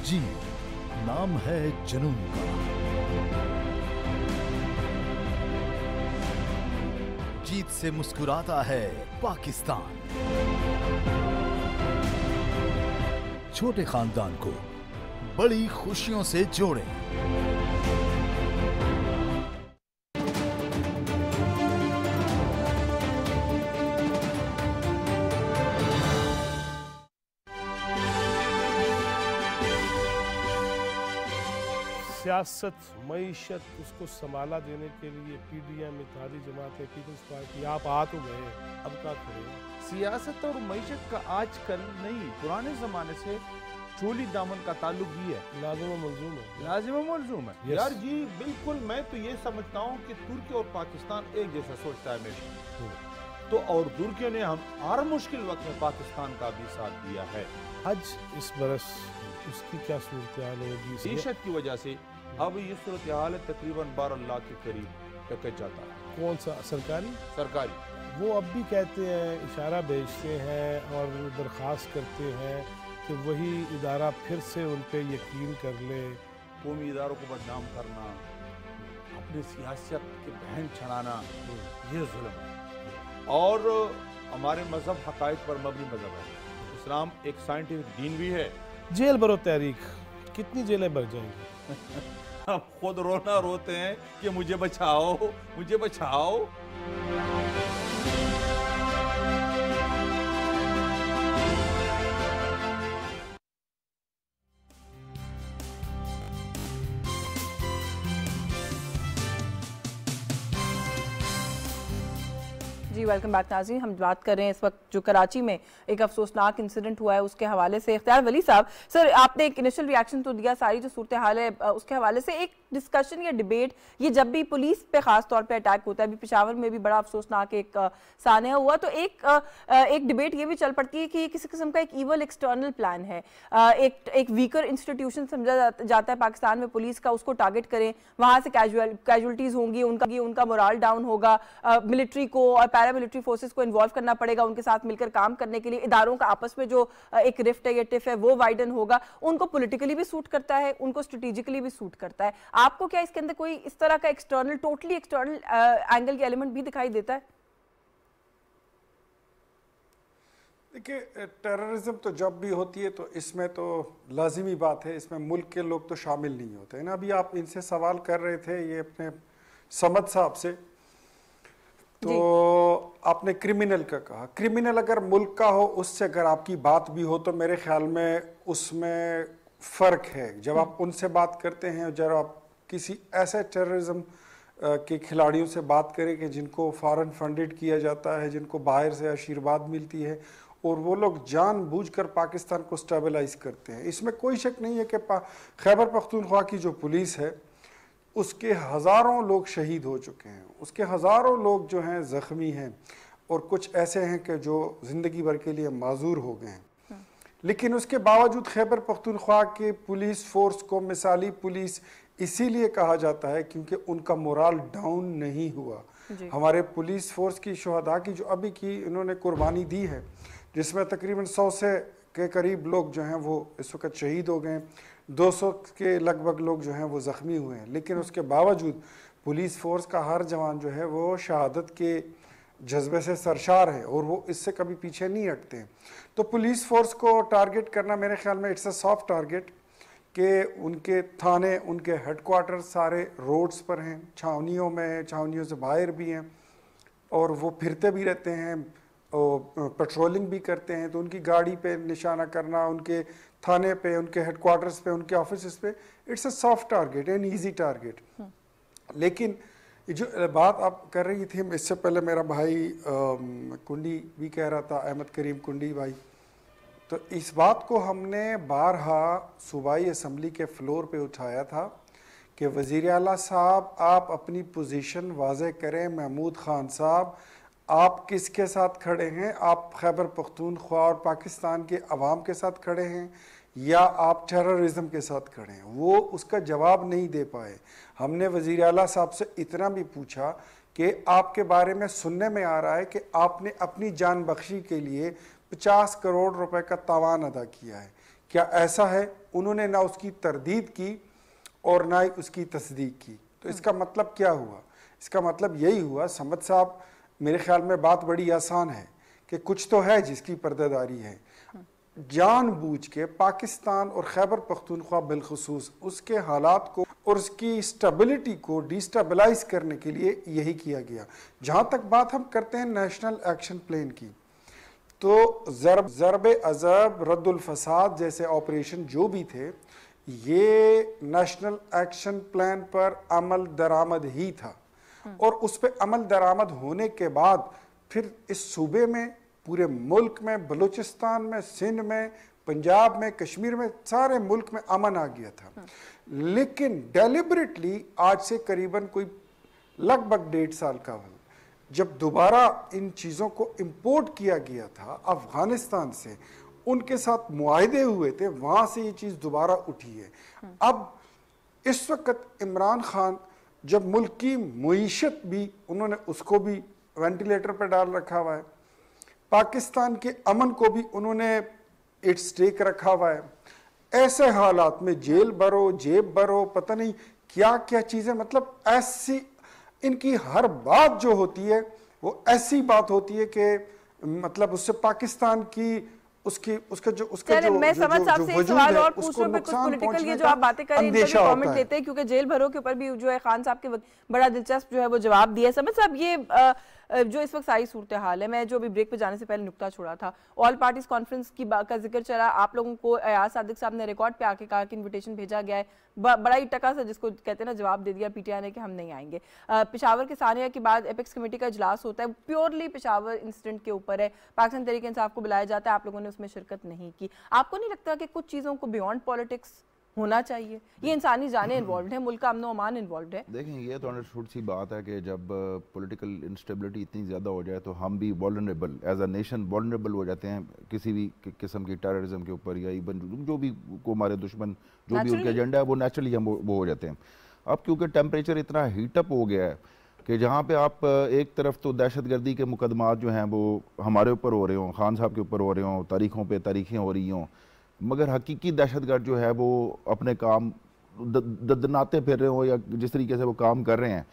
जी नाम है जुनून का, जीत से मुस्कुराता है पाकिस्तान। छोटे खानदान को बड़ी खुशियों से जोड़ें। सियासत, मईशत, उसको संभाला देने के लिए पीडीएम, इत्तेहादी जमात, पीपल्स पार्टी, आप आ तो गए, अब क्या करें? सियासत और मईशत का आजकल नहीं, पुराने जमाने से चोली दामन का ताल्लुक भी है। लाजिम मंजूम है, लाजिम मंजूम है। यार जी बिल्कुल, मैं तो ये समझता हूँ कि तुर्की और पाकिस्तान एक जैसा सोचता है हमेशा। तो और तुर्कियों ने हम हर मुश्किल वक्त में पाकिस्तान का भी साथ दिया है। आज इस बरस उसकी क्या सूरत हाल होगी? मईशत की वजह से अब ये सूरत हाल तकरीबन 12 लाख के करीब पैकेज जाता है। कौन सा? सरकारी। वो अब भी कहते हैं, इशारा भेजते हैं और दरख्वास्त करते हैं कि वही इदारा फिर से उन पे यकीन कर ले। कौमी इदारों को बदनाम करना, अपनी सियासत के बहन छड़ाना, ये जुल्म है। और हमारे मजहब हकायक पर मबनी मजहब है। इस्लाम एक साइंटिफिक दीन भी है। जेल भरो तहरीक, कितनी जेलें भर जाएंगी? हम खुद रोना रोते हैं कि मुझे बचाओ, मुझे बचाओ। जी वेलकम बैक नाज़रीन। हम बात कर रहे हैं इस वक्त जो कराची में एक अफसोसनाक इंसिडेंट हुआ है उसके हवाले से। इख्तियार वली साहब, सर आपने एक इनिशियल रिएक्शन तो दिया, सारी जो सूरत हाल है उसके हवाले से। एक डिस्कशन या डिबेट, ये जब भी पुलिस पे खास तौर पे अटैक होता है, अभी पेशावर में भी बड़ा अफसोसनाक एक सानिया हुआ, तो एक डिबेट ये भी चल पड़ती है कि ये किसी किस्म का एक ईवल एक्सटर्नल प्लान है, एक वीकर इंस्टीट्यूशन समझा जाता है पाकिस्तान में पुलिस का, उसको टारगेट करें, वहां से कैजुअलिटीज होंगी, उनका मोरल डाउन होगा, मिलिट्री को और पैरामिलिट्री फोर्सेस को इन्वॉल्व करना पड़ेगा उनके साथ मिलकर काम करने के लिए, इदारों का आपस में जो एक रिफ्ट है या टिफ है वो वाइडन होगा, उनको पॉलिटिकली भी सूट करता है, उनको स्ट्रेटेजिकली भी सूट करता है। आपको क्या इसके अंदर कोई इस तरह का एक्सटर्नल, टोटली एक्सटर्नल एंगल के एलिमेंट भी दिखाई देता है? देखिए, टेररिज्म तो जब भी होती है तो इसमें तो लाजिमी बात है, इसमें मुल्क के लोग तो शामिल नहीं होते हैं ना। अभी आप इनसे सवाल कर रहे थे ये अपने समद साहब से, तो आपने क्रिमिनल का कहा, क्रिमिनल अगर मुल्क का हो उससे अगर आपकी बात भी हो तो मेरे ख्याल में उसमें फ़र्क है। जब आप उनसे बात करते हैं, जब आप किसी ऐसे टेररिज्म के खिलाड़ियों से बात करें कि जिनको फॉरेन फंडेड किया जाता है, जिनको बाहर से आशीर्वाद मिलती है और वो लोग जानबूझकर पाकिस्तान को स्टेबलाइज करते हैं, इसमें कोई शक नहीं है कि खैबर पख्तूनख्वा की जो पुलिस है उसके हज़ारों लोग शहीद हो चुके हैं, उसके हज़ारों लोग जो हैं ज़ख्मी हैं और कुछ ऐसे हैं कि जो ज़िंदगी भर के लिए माजूर हो गए हैं। लेकिन उसके बावजूद खैबर पख्तूनख्वा के पुलिस फोर्स को मिसाली पुलिस इसीलिए कहा जाता है क्योंकि उनका मोराल डाउन नहीं हुआ। हमारे पुलिस फोर्स की शहदा की जो अभी की इन्होंने कुर्बानी दी है, जिसमें तकरीबन 100 से के करीब लोग जो हैं वो इस वक्त शहीद हो गए, 200 के लगभग लोग जो हैं वो ज़ख्मी हुए हैं, लेकिन उसके बावजूद पुलिस फोर्स का हर जवान जो है वो शहादत के जज्बे से सरशार है और वो इससे कभी पीछे नहीं हटते हैं। तो पुलिस फोर्स को टारगेट करना मेरे ख्याल में इट्स अ सॉफ्ट टारगेट कि उनके थाने, उनके हेडक्वार्टर सारे रोड्स पर हैं, छावनियों में, छावनियों से बाहर भी हैं और वो फिरते भी रहते हैं और पेट्रोलिंग भी करते हैं। तो उनकी गाड़ी पे निशाना करना, उनके थाने पे, उनके हेडक्वार्टर्स पे, उनके ऑफिस पे, it's a soft target, an easy target. लेकिन जो बात आप कर रही थी, इससे पहले मेरा भाई कुंडी भी कह रहा था, अहमद करीम कुंडी भाई, तो इस बात को हमने बारहा सूबाई असम्बली के फ्लोर पे उठाया था कि वज़ीर आला साहब आप अपनी पोजीशन वाज़े करें, महमूद खान साहब आप किसके साथ खड़े हैं, आप खैबर पख्तूनख्वा और पाकिस्तान के अवाम के साथ खड़े हैं या आप टेररिज्म के साथ खड़े हैं। वो उसका जवाब नहीं दे पाए। हमने वज़ीर आला साहब से इतना भी पूछा कि आपके बारे में सुनने में आ रहा है कि आपने अपनी जान बख्शी के लिए 50 करोड़ रुपए का तावान अदा किया है, क्या ऐसा है? उन्होंने ना उसकी तरदीद की और ना ही उसकी तस्दीक की। तो इसका मतलब क्या हुआ? इसका मतलब यही हुआ, समद साहब, मेरे ख्याल में बात बड़ी आसान है कि कुछ तो है जिसकी पर्दादारी है। जानबूझ के पाकिस्तान और खैबर पख्तूनख्वा बिलखुसूस उसके हालात को और उसकी स्टेबिलिटी को डिस्टेबलाइज करने के लिए यही किया गया। जहाँ तक बात हम करते हैं नेशनल एक्शन प्लान की, तो ज़रब अज़ब, रद्दुल फसाद जैसे ऑपरेशन जो भी थे, ये नेशनल एक्शन प्लान पर अमल दरामद ही था और उस पर अमल दरामद होने के बाद फिर इस सूबे में, पूरे मुल्क में, बलूचिस्तान में, सिंध में, पंजाब में, कश्मीर में, सारे मुल्क में अमन आ गया था। लेकिन डेलिबरेटली आज से करीबन कोई लगभग 1.5 साल का जब दोबारा इन चीज़ों को इंपोर्ट किया गया था अफगानिस्तान से, उनके साथ मुआहदे हुए थे, वहाँ से ये चीज़ दोबारा उठी है। अब इस वक्त इमरान खान जब मुल्क की मुईशत भी उन्होंने उसको भी वेंटिलेटर पर डाल रखा हुआ है, पाकिस्तान के अमन को भी उन्होंने एट स्टेक रखा हुआ है, ऐसे हालात में जेल भरो, जेब भरो, पता नहीं क्या क्या चीज़ें, मतलब ऐसी इनकी हर बात जो होती है वो ऐसी बात होती है कि मतलब उससे पाकिस्तान की मैं समझ साहब से सवाल और पूछ रहा हूं, कुछ पॉलिटिकल ये जो आप बातें कर रहे हैं कमेंट लेते हैं, क्योंकि जेल भरो के ऊपर भी जो है खान साहब के बड़ा दिलचस्प जो है वो जवाब दिया। समझ साहब, ये जो इस वक्त सारी सूरत हाल है, मैं जो अभी ब्रेक पे जाने से पहले नुक्ता छोड़ा था, ऑल पार्टीज कॉन्फ्रेंस की का जिक्र चला, आप लोगों को अयाज सादिक साहब ने रिकॉर्ड पे आके कहा कि इन्विटेशन भेजा गया है, बड़ा ही टका सा जिसको कहते हैं ना जवाब दे दिया पीटीआई ने कि हम नहीं आएंगे। पेशावर के सानिया के बाद एपेक्स कमेटी का इजलास होता है, प्योरली पेशावर इंसिडेंट के ऊपर है, पाकिस्तान तहरीक इंसाफ को बुलाया जाता है, आप लोगों ने उसमें शिरकत नहीं की। आपको नहीं लगता कि कुछ चीज़ों को बियॉन्ड पॉलिटिक्स होना चाहिए। ये इंसानी जानें इन्वॉल्व है, मुल्क का अमन अमान इन्वॉल्व है। देखें, ये तो अंडरस्टूड सी बात है कि जब पॉलिटिकल इंस्टेबिलिटी इतनी ज़्यादा हो जाए तो हम भी vulnerable as a nation vulnerable हो जाते हैं किसी भी किस्म की टेररिज्म के ऊपर, या इवन जो भी को हमारे दुश्मन जो भी उनके एजेंडा है वो नेचुरली हम वो हो जाते हैं। अब क्योंकि टेम्परेचर इतना हीटअप हो गया है कि जहाँ पे आप एक तरफ तो दहशतगर्दी के मुकदमात जो हैं वो हमारे ऊपर हो रहे हों, खान साहब के ऊपर हो रहे हों, तारीखों पे तारीखें हो रही हों, मगर हकीकी दहशतगर्द जो है वो अपने काम ददनाते फिर रहे हो या जिस तरीके से वो काम कर रहे हैं।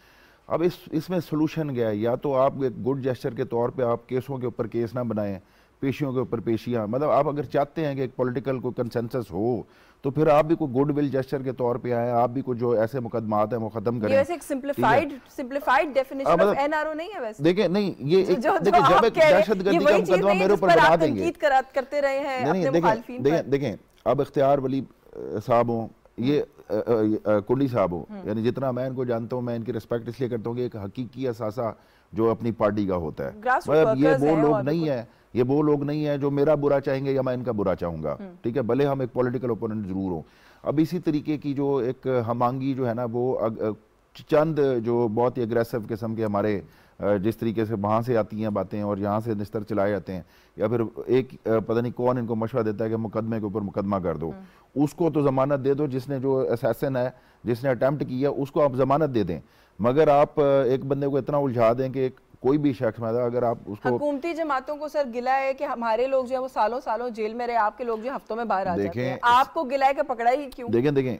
अब इसमें सोल्यूशन क्या है? या तो आप एक गुड जेस्चर के तौर पे आप केसों के ऊपर केस ना बनाएं, पेशियों के ऊपर पेशियां, मतलब आप अगर चाहते हैं कि एक पॉलिटिकल को कंसेंसस हो तो फिर आप भी कोई गुड विल जेस्चर के तौर पे आए, आप भी कुछ जो ऐसे मुकदमात हैं वो खत्म करें। ये वैसे एक सिंप्लीफाइड डेफिनेशन ऑफ एनआरओ नहीं है वैसे। देखिए नहीं, ये देखिए जब एक दहशतगर्दी का मुकदमा मेरे ऊपर बना देंगे, करते रहे हैं अपने मुखालिफिन पर। देखें अब इख्तियार वली साहब हो, ये कुंडी साहब हो, यानी जितना मैं इनको जानता हूँ मैं इनकी रिस्पेक्ट इसलिए करता हूँ कि एक हकीकी असासा जो अपनी पार्टी का होता है, मतलब ये वो लोग नहीं है, ये वो लोग नहीं है जो मेरा बुरा चाहेंगे या मैं इनका बुरा चाहूंगा, ठीक है, भले हम एक पॉलिटिकल ओपोनेंट जरूर हो। अब इसी तरीके की जो एक हमांगी जो है ना वो चंद जो बहुत ही अग्रेसिव किस्म के हमारे जिस तरीके से वहाँ से आती हैं बातें और यहाँ से निस्तर चलाए जाते हैं, या फिर एक पता नहीं कौन इनको मशवरा देता है कि मुकदमे के ऊपर मुकदमा कर दो, उसको तो जमानत दे दो, जिसने जो असैसिन है जिसने अटेम्प्ट किया उसको आप जमानत दे दें, मगर आप एक बंदे को इतना उलझा दें कि कोई भी शख्स मतलब अगर आप उसको। हुकूमती जमातों को सर गिला है कि हमारे लोग जो है वो सालों सालों जेल में रहे, आपके लोग जो हफ्तों में बाहर आ जाते हैं, आपको गिला है कि पकड़ा ही क्यों? देखें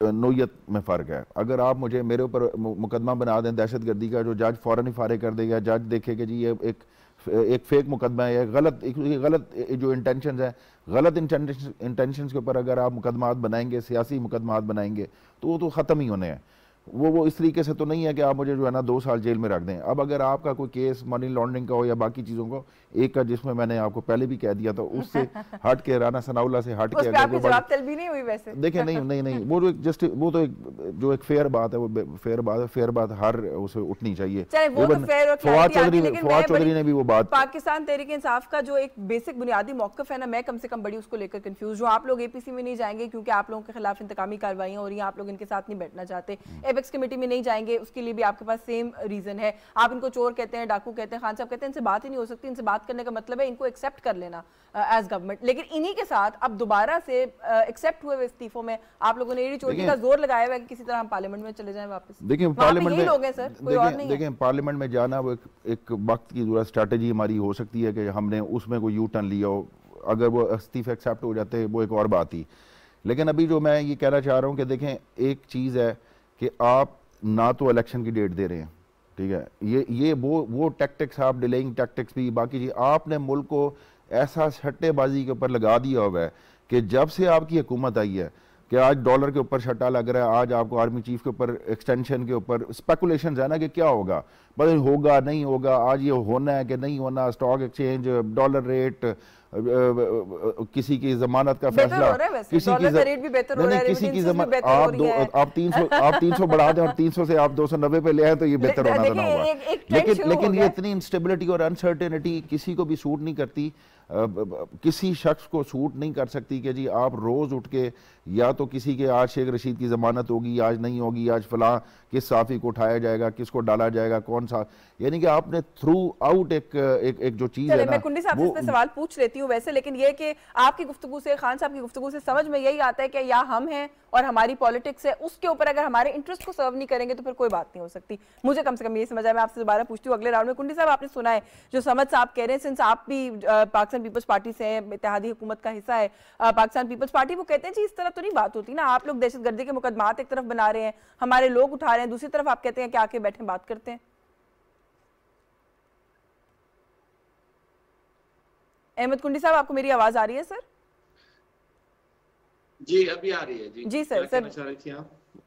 नोयत में फ़र्क है। अगर आप मुझे मेरे ऊपर मुकदमा बना दें दहशतगर्दी का, जो जज फ़ौरन ही फारिग कर देगा, जज देखे कि जी ये एक फेक मुकदमा है, गलत जो इंटेंशन है, गलत इंटेंशन के ऊपर अगर आप मुकदमात बनाएंगे, सियासी मुकदमात बनाएंगे तो वो तो ख़त्म ही होने हैं। वो इस तरीके से तो नहीं है कि आप मुझे जो है ना 2 साल जेल में रख दें। अब अगर आपका कोई केस मनी लॉन्ड्रिंग का हो या बाकी चीज़ों को, एक का जिसमें मैंने आपको पहले भी कह दिया था, उससे हट के राना सनाउल्लाह से हट के आपकी जवाब तलबी नहीं हुई वैसे। देखें नहीं वो जो जस्ट वो तो जो एक फेयर बात है, वो फेयर बात हर उसे उठनी चाहिए। फवाद चौधरी ने भी वो बात, पाकिस्तान तहरीक इंसाफ का जो एक बेसिक बुनियादी मौक़िफ़ है ना, मैं कम से कम बड़ी उसको लेकर कंफ्यूज, जो आप लोग एपीसी में नहीं जाएंगे क्योंकि आप लोगों के खिलाफ इंतकामी कार्रवाइयां हो रही हैं, आप लोग इनके साथ नहीं बैठना चाहते, एपेक्स कमेटी में नहीं जाएंगे, उसके लिए भी आपके पास सेम रीजन है, आप इनको चोर कहते हैं, डाकू कहते हैं, खान साहब कहते हैं, इनसे बात ही नहीं हो सकती, इनसे बात करने का मतलब है इनको एक्सेप्ट कर लेना एज गवर्नमेंट। लेकिन इन्हीं के साथ अब दोबारा से एक्सेप्ट हुए इस्तीफों में आप लोगों ने चोरी का जोर लगाया हुआ है कि किसी तरह हम पार्लियामेंट में चले जाएं वापस। देखिए पार्लियामेंट में लोग हैं सर, कोई और नहीं है। देखें पार्लियामेंट में जाना वो एक वक्त की जरूरत, स्ट्रैटेजी हमारी हो सकती है कि हमने उसमें कोई यू टर्न लिया हो, अगर वो इस्तीफे एक्सेप्ट हो जाते वो एक और बात ही। लेकिन अभी जो मैं ये कहना चाह रहा हूँ कि देखें एक चीज़ है कि आप ना तो इलेक्शन की डेट दे रहे हैं, ठीक है, ये वो टैक्टिक्स, आप डिलेइंग टैक्टिक्स भी बाकी चीज, आपने मुल्क को ऐसा सट्टेबाजी के ऊपर लगा दिया हुआ है कि जब से आपकी हुकूमत आई है कि आज डॉलर के ऊपर सट्टा लग रहा है, आज आपको आर्मी चीफ के ऊपर एक्सटेंशन के ऊपर स्पेकुलेशन है ना कि क्या होगा, बस होगा नहीं होगा, आज ये होना है कि नहीं होना, स्टॉक एक्सचेंज, डॉलर रेट, किसी की जमानत का फैसला, किसी की जमानत आप 300 बढ़ा दें और 300 से आप 290 पे ले आए तो ये बेहतर होना था ना होगा। लेकिन ये इतनी इंस्टेबिलिटी और अनसर्टेनिटी किसी को भी सूट नहीं करती, किसी शख्स को सूट नहीं कर सकती कि जी आप रोज उठ के या तो किसी के आज शेख रशीद की जमानत होगी, आज नहीं होगी, आज फलां किस साफी को उठाया जाएगा, किसको डाला जाएगा, कौन सा, यानी कि आपने थ्रू आउट एक जो चीज है ना, मैं कुंडी साहब से सवाल पूछ लेती हूँ वैसे, लेकिन ये कि आपकी गुफ्तगू से, खान साहब की गुफ्तगू से समझ में यही आता है कि या हम हैं और हमारी पॉलिटिक्स है, उसके ऊपर अगर हमारे इंटरेस्ट को सर्व नहीं करेंगे तो फिर कोई बात नहीं हो सकती। मुझे कम से कम ये समझ आया। मैं आपसे दोबारा पूछती हूँ अगले राउंड में। कुंडी साहब आपने सुना है जो समझ साहब कह रहे हैं, सिंस आप भी पाकिस्तान पीपल्स पार्टी से हैं, इत्तेहादी हुकूमत का हिस्सा है पाकिस्तान पीपल्स पार्टी, वो कहते हैं जी इस तरह तो नहीं बात होती ना, आप लोग दहशतगर्दी के मुकदमात एक तरफ बना रहे हैं, हमारे लोग उठा रहे हैं, दूसरी तरफ आप कहते हैं कि आके बैठे बात करते हैं। अहमद कुंडी साहब आपको मेरी आवाज आ रही है सर? जी अभी आ रही है जी। जी सर,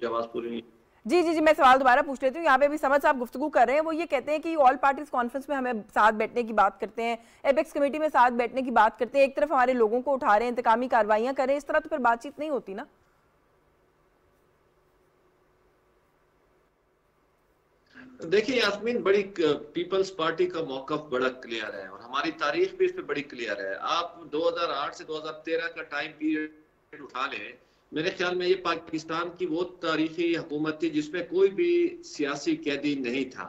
आवाज पूरी नहीं। जी मैं सवाल दोबारा पूछ लेती हूँ। यहाँ पे भी समझ साहब गुफ्तगू कर रहे हैं, वो ये कहते हैं कि ऑल पार्टीज कॉन्फ्रेंस में हमें साथ बैठने की बात करते हैं, एपेक्स कमेटी में साथ बैठने की बात करते हैं, एक तरफ हमारे लोगों को उठा रहे हैं, इंतकामी कार्रवाइयां कर रहे हैं, इस तरह तो फिर बातचीत नहीं होती ना। देखिए यास्मीन, बड़ी पीपल्स पार्टी का मौकफ बड़ा क्लियर है और हमारी तारीख भी इस पे बड़ी क्लियर है। आप 2008 से 2013 का टाइम पीरियड उठा लें, मेरे ख्याल में ये पाकिस्तान की वो तारीखी हुकूमत थी जिसमें कोई भी सियासी कैदी नहीं था,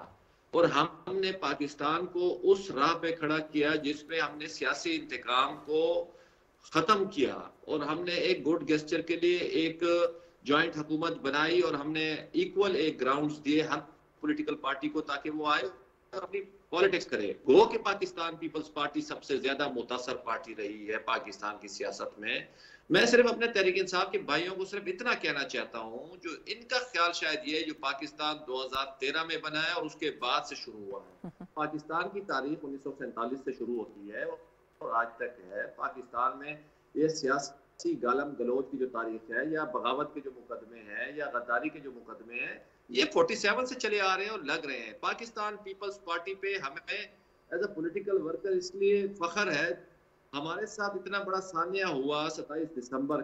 और हमने पाकिस्तान को उस राह पे खड़ा किया जिसमें हमने सियासी इंतकाम को खत्म किया, और हमने एक गुड गेस्चर के लिए एक जॉइंट हुकूमत बनाई, और हमने इक्वल एक ग्राउंड्स दिए हर पॉलिटिकल पार्टी को ताकि वो आए और अपनी पॉलिटिक्स करे। गो कि पाकिस्तान पीपल्स पार्टी सबसे ज्यादा मुतासर पार्टी रही है पाकिस्तान की सियासत में। मैं सिर्फ अपने तहरीक इंसाफ के भाइयों को सिर्फ इतना कहना चाहता हूं, जो इनका ख्याल शायद ये जो पाकिस्तान 2013 में बना है और उसके बाद से शुरू हुआ है। पाकिस्तान की तारीख 1947 से शुरू होती है और आज तक है। पाकिस्तान में ये सियासी गालम गलोच की जो तारीख है, या बगावत के जो मुकदमे हैं, या गद्दारी के जो मुकदमे हैं, ये 47 से चले आ रहे हैं और लग रहे हैं। पाकिस्तान पीपल्स पार्टी पे हमें एज अ पॉलिटिकल वर्कर इसलिए फख्र है, हमारे साथ इतना बड़ा सानिया हुआ 27 दिसंबर,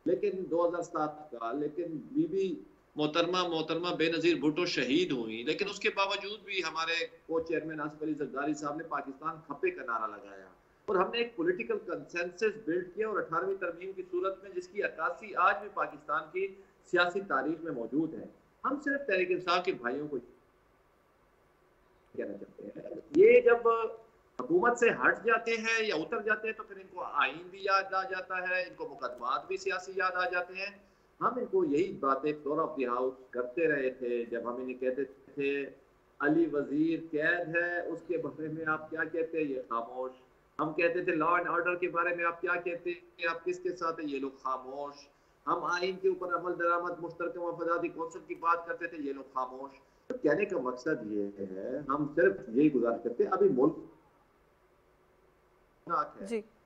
लेकिन 2007 का, लेकिन बीबी मोहतरमा बेनज़ीर भुट्टो शहीद हुई, लेकिन उसके बावजूद भी हमारे को चेयरमैन आसिफ अली जरदारी साहब ने पाकिस्तान खपे का नारा लगाया, और हमने एक पॉलिटिकल कंसेंसस बिल्ड किया, और 18वीं तरमीम की सूरत में जिसकी अक्कासी आज भी पाकिस्तान की सियासी तारीख में मौजूद है। हम सिर्फ तहरीक इंसाफ के भाइयों को कहना चाहते हैं, ये जब हुकूमत से हट जाते हैं या उतर जाते हैं तो फिर इनको आईन भी याद आ जाता है, इनको मुकदमात भी सियासी याद आ जाते हैं। हम इनको यही बातें फ्लोर ऑफ द हाउस करते रहे थे जब हम इन्हें कहते थे अली वजीर कैद है, उसके बारे में आप क्या कहते हैं, ये खामोश। हम कहते थे लॉ एंड ऑर्डर के बारे में आप क्या कहते हैं, आप किसके साथ है, ये लोग खामोश। हम आइन के ऊपर अमल दरामद मुश्तरका वफादाती कौंसिल की बात करते थे, ये लोग खामोश। तो कहने का मकसद ये है, हम सिर्फ यही गुजारिश करते हैं, अभी मुल्क है,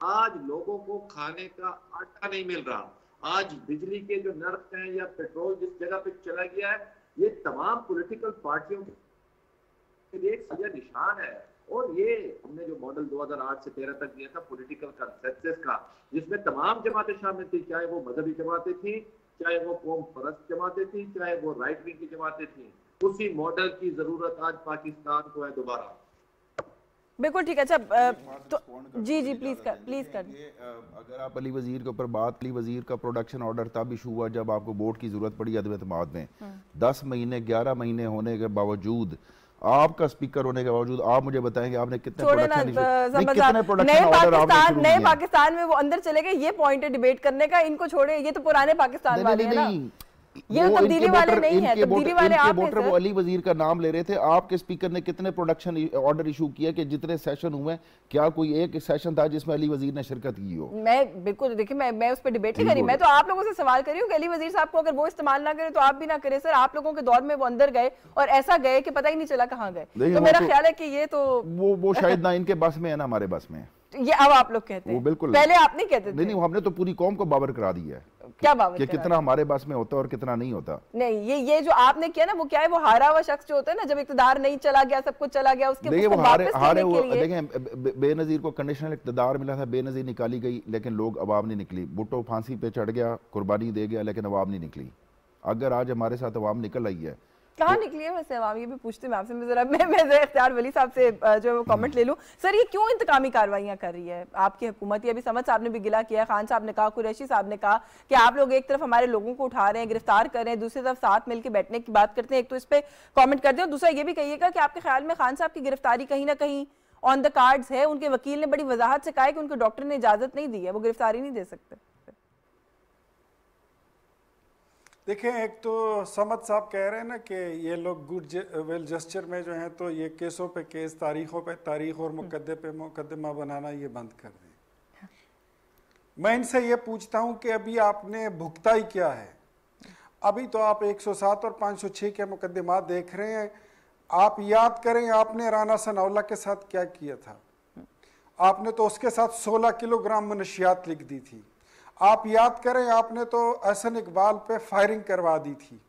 आज लोगों को खाने का आटा नहीं मिल रहा, आज बिजली के जो नर्ख हैं या पेट्रोल जिस जगह पे चला गया है, ये तमाम पॉलिटिकल पार्टियों के लिए एक सजा निशान है। और ये हमने जो मॉडल 2008 से 13 तक दिया था पॉलिटिकल कंसेंसस का, जिसमें तमाम जमातें शामिल थी, चाहे वो मजहबी जमातें थी, चाहे वो कौम परस्त जमातें थी, चाहे वो राइट विंग की जमातें थी, उसी मॉडल की जरूरत आज पाकिस्तान को है दोबारा। बिल्कुल ठीक है। अच्छा तो जी प्लीज कर अगर आप अली वजीर के ऊपर बात, अली वजीर का प्रोडक्शन ऑर्डर तब इशू हुआ जब आपको वोट की जरूरत पड़ी अदम एतमाद में। 10 महीने 11 महीने होने के बावजूद, आपका स्पीकर होने के बावजूद, आप मुझे बताएंगे आपने कितने प्रोडक्शन नए पाकिस्तान में वो अंदर चले गए, ये पॉइंट है डिबेट करने का। इनको छोड़े, ये तो पुराने पाकिस्तान वाले हैं ना, ये तब्दीली वाले नहीं है। तब्दीली वाले आप वोटर वो अली वजीर का नाम ले रहे थे। आपके स्पीकर ने कितने प्रोडक्शन ऑर्डर इशू किया कि जितने सेशन हुए, क्या कोई एक सेशन था जिसमें अली वजीर ने शिरकत की हो? मैं बिल्कुल, देखिए मैं उस पर डिबेट नहीं करी, मैं तो आप लोगों से सवाल कर रही हूँ कि अली वजीर साहब को अगर वो इस्तेमाल ना करे तो आप भी ना करें। सर, आप लोगों के दौर में वो अंदर गए और ऐसा गए कि पता ही नहीं चला कहाँ गए। तो मेरा ख्याल है कि ये तो वो शायद ना इनके बस में है ना हमारे बस में। ये अब आप लोग कहते हैं, बिल्कुल पहले आप नहीं कहते थे। नहीं, हमने तो पूरी कौम को बावर करा दिया है क्या बावर कि कितना हमारे बस में होता है और कितना नहीं होता। नहीं, ये जो आपने किया ना, वो क्या है, वो हारा हुआ शख्स जो होता है ना, जब इकतदार नहीं चला गया, सब कुछ चला गया, उसके देखिए वो हारे देखें, बेनजीर को कंडीशनल इकतदार मिला था, बेनजीर निकाली गई, लेकिन लोग अवाम नहीं निकली। भुट्टो फांसी पे चढ़ गया, कुर्बानी दे गया, लेकिन अवाम नहीं निकली। अगर आज हमारे साथ अवाम निकल आई है, कहाँ निकली है वैसे अवाम, ये भी पूछते मैं आपसे। मैं इख्तियार वली साहब से जो वो कमेंट ले लूँ। सर, ये क्यों इंतकामी कार्रवाइयाँ कर रही है आपकी हुकूमत? ये अभी समझ साहब ने भी गिला किया, खान साहब ने कहा, कुरैशी साहब ने कहा कि आप लोग एक तरफ हमारे लोगों को उठा रहे हैं, गिरफ्तार कर रहे हैं, दूसरी तरफ साथ मिलकर बैठने की बात करते हैं। एक तो इस पर कॉमेंट करते हैं, दूसरा ये भी कहिएगा कि आपके ख्याल में खान साहब की गिरफ्तारी कहीं ना कहीं ऑन द कार्ड्स है? उनके वकील ने बड़ी वजाहत से कहा है कि उनके डॉक्टर ने इजाजत नहीं दी है, वो गिरफ्तारी नहीं दे सकते। देखें, एक तो समद साहब कह रहे हैं ना कि ये लोग गुड वेल जेस्चर में जो हैं तो ये केसों पे केस, तारीखों पे तारीख और मुकद्दे पे मुकद्दमा बनाना ये बंद कर दें। मैं इनसे ये पूछता हूँ कि अभी आपने भुगता ही क्या है? अभी तो आप 107 और 506 के मुकद्दमा देख रहे हैं। आप याद करें आपने राना सनाउल्लाह के साथ क्या किया था। आपने तो उसके साथ 16 किलोग्राम मनशियात लिख दी थी। आप याद करें आपने तो एहसन इकबाल पे फायरिंग करवा दी थी।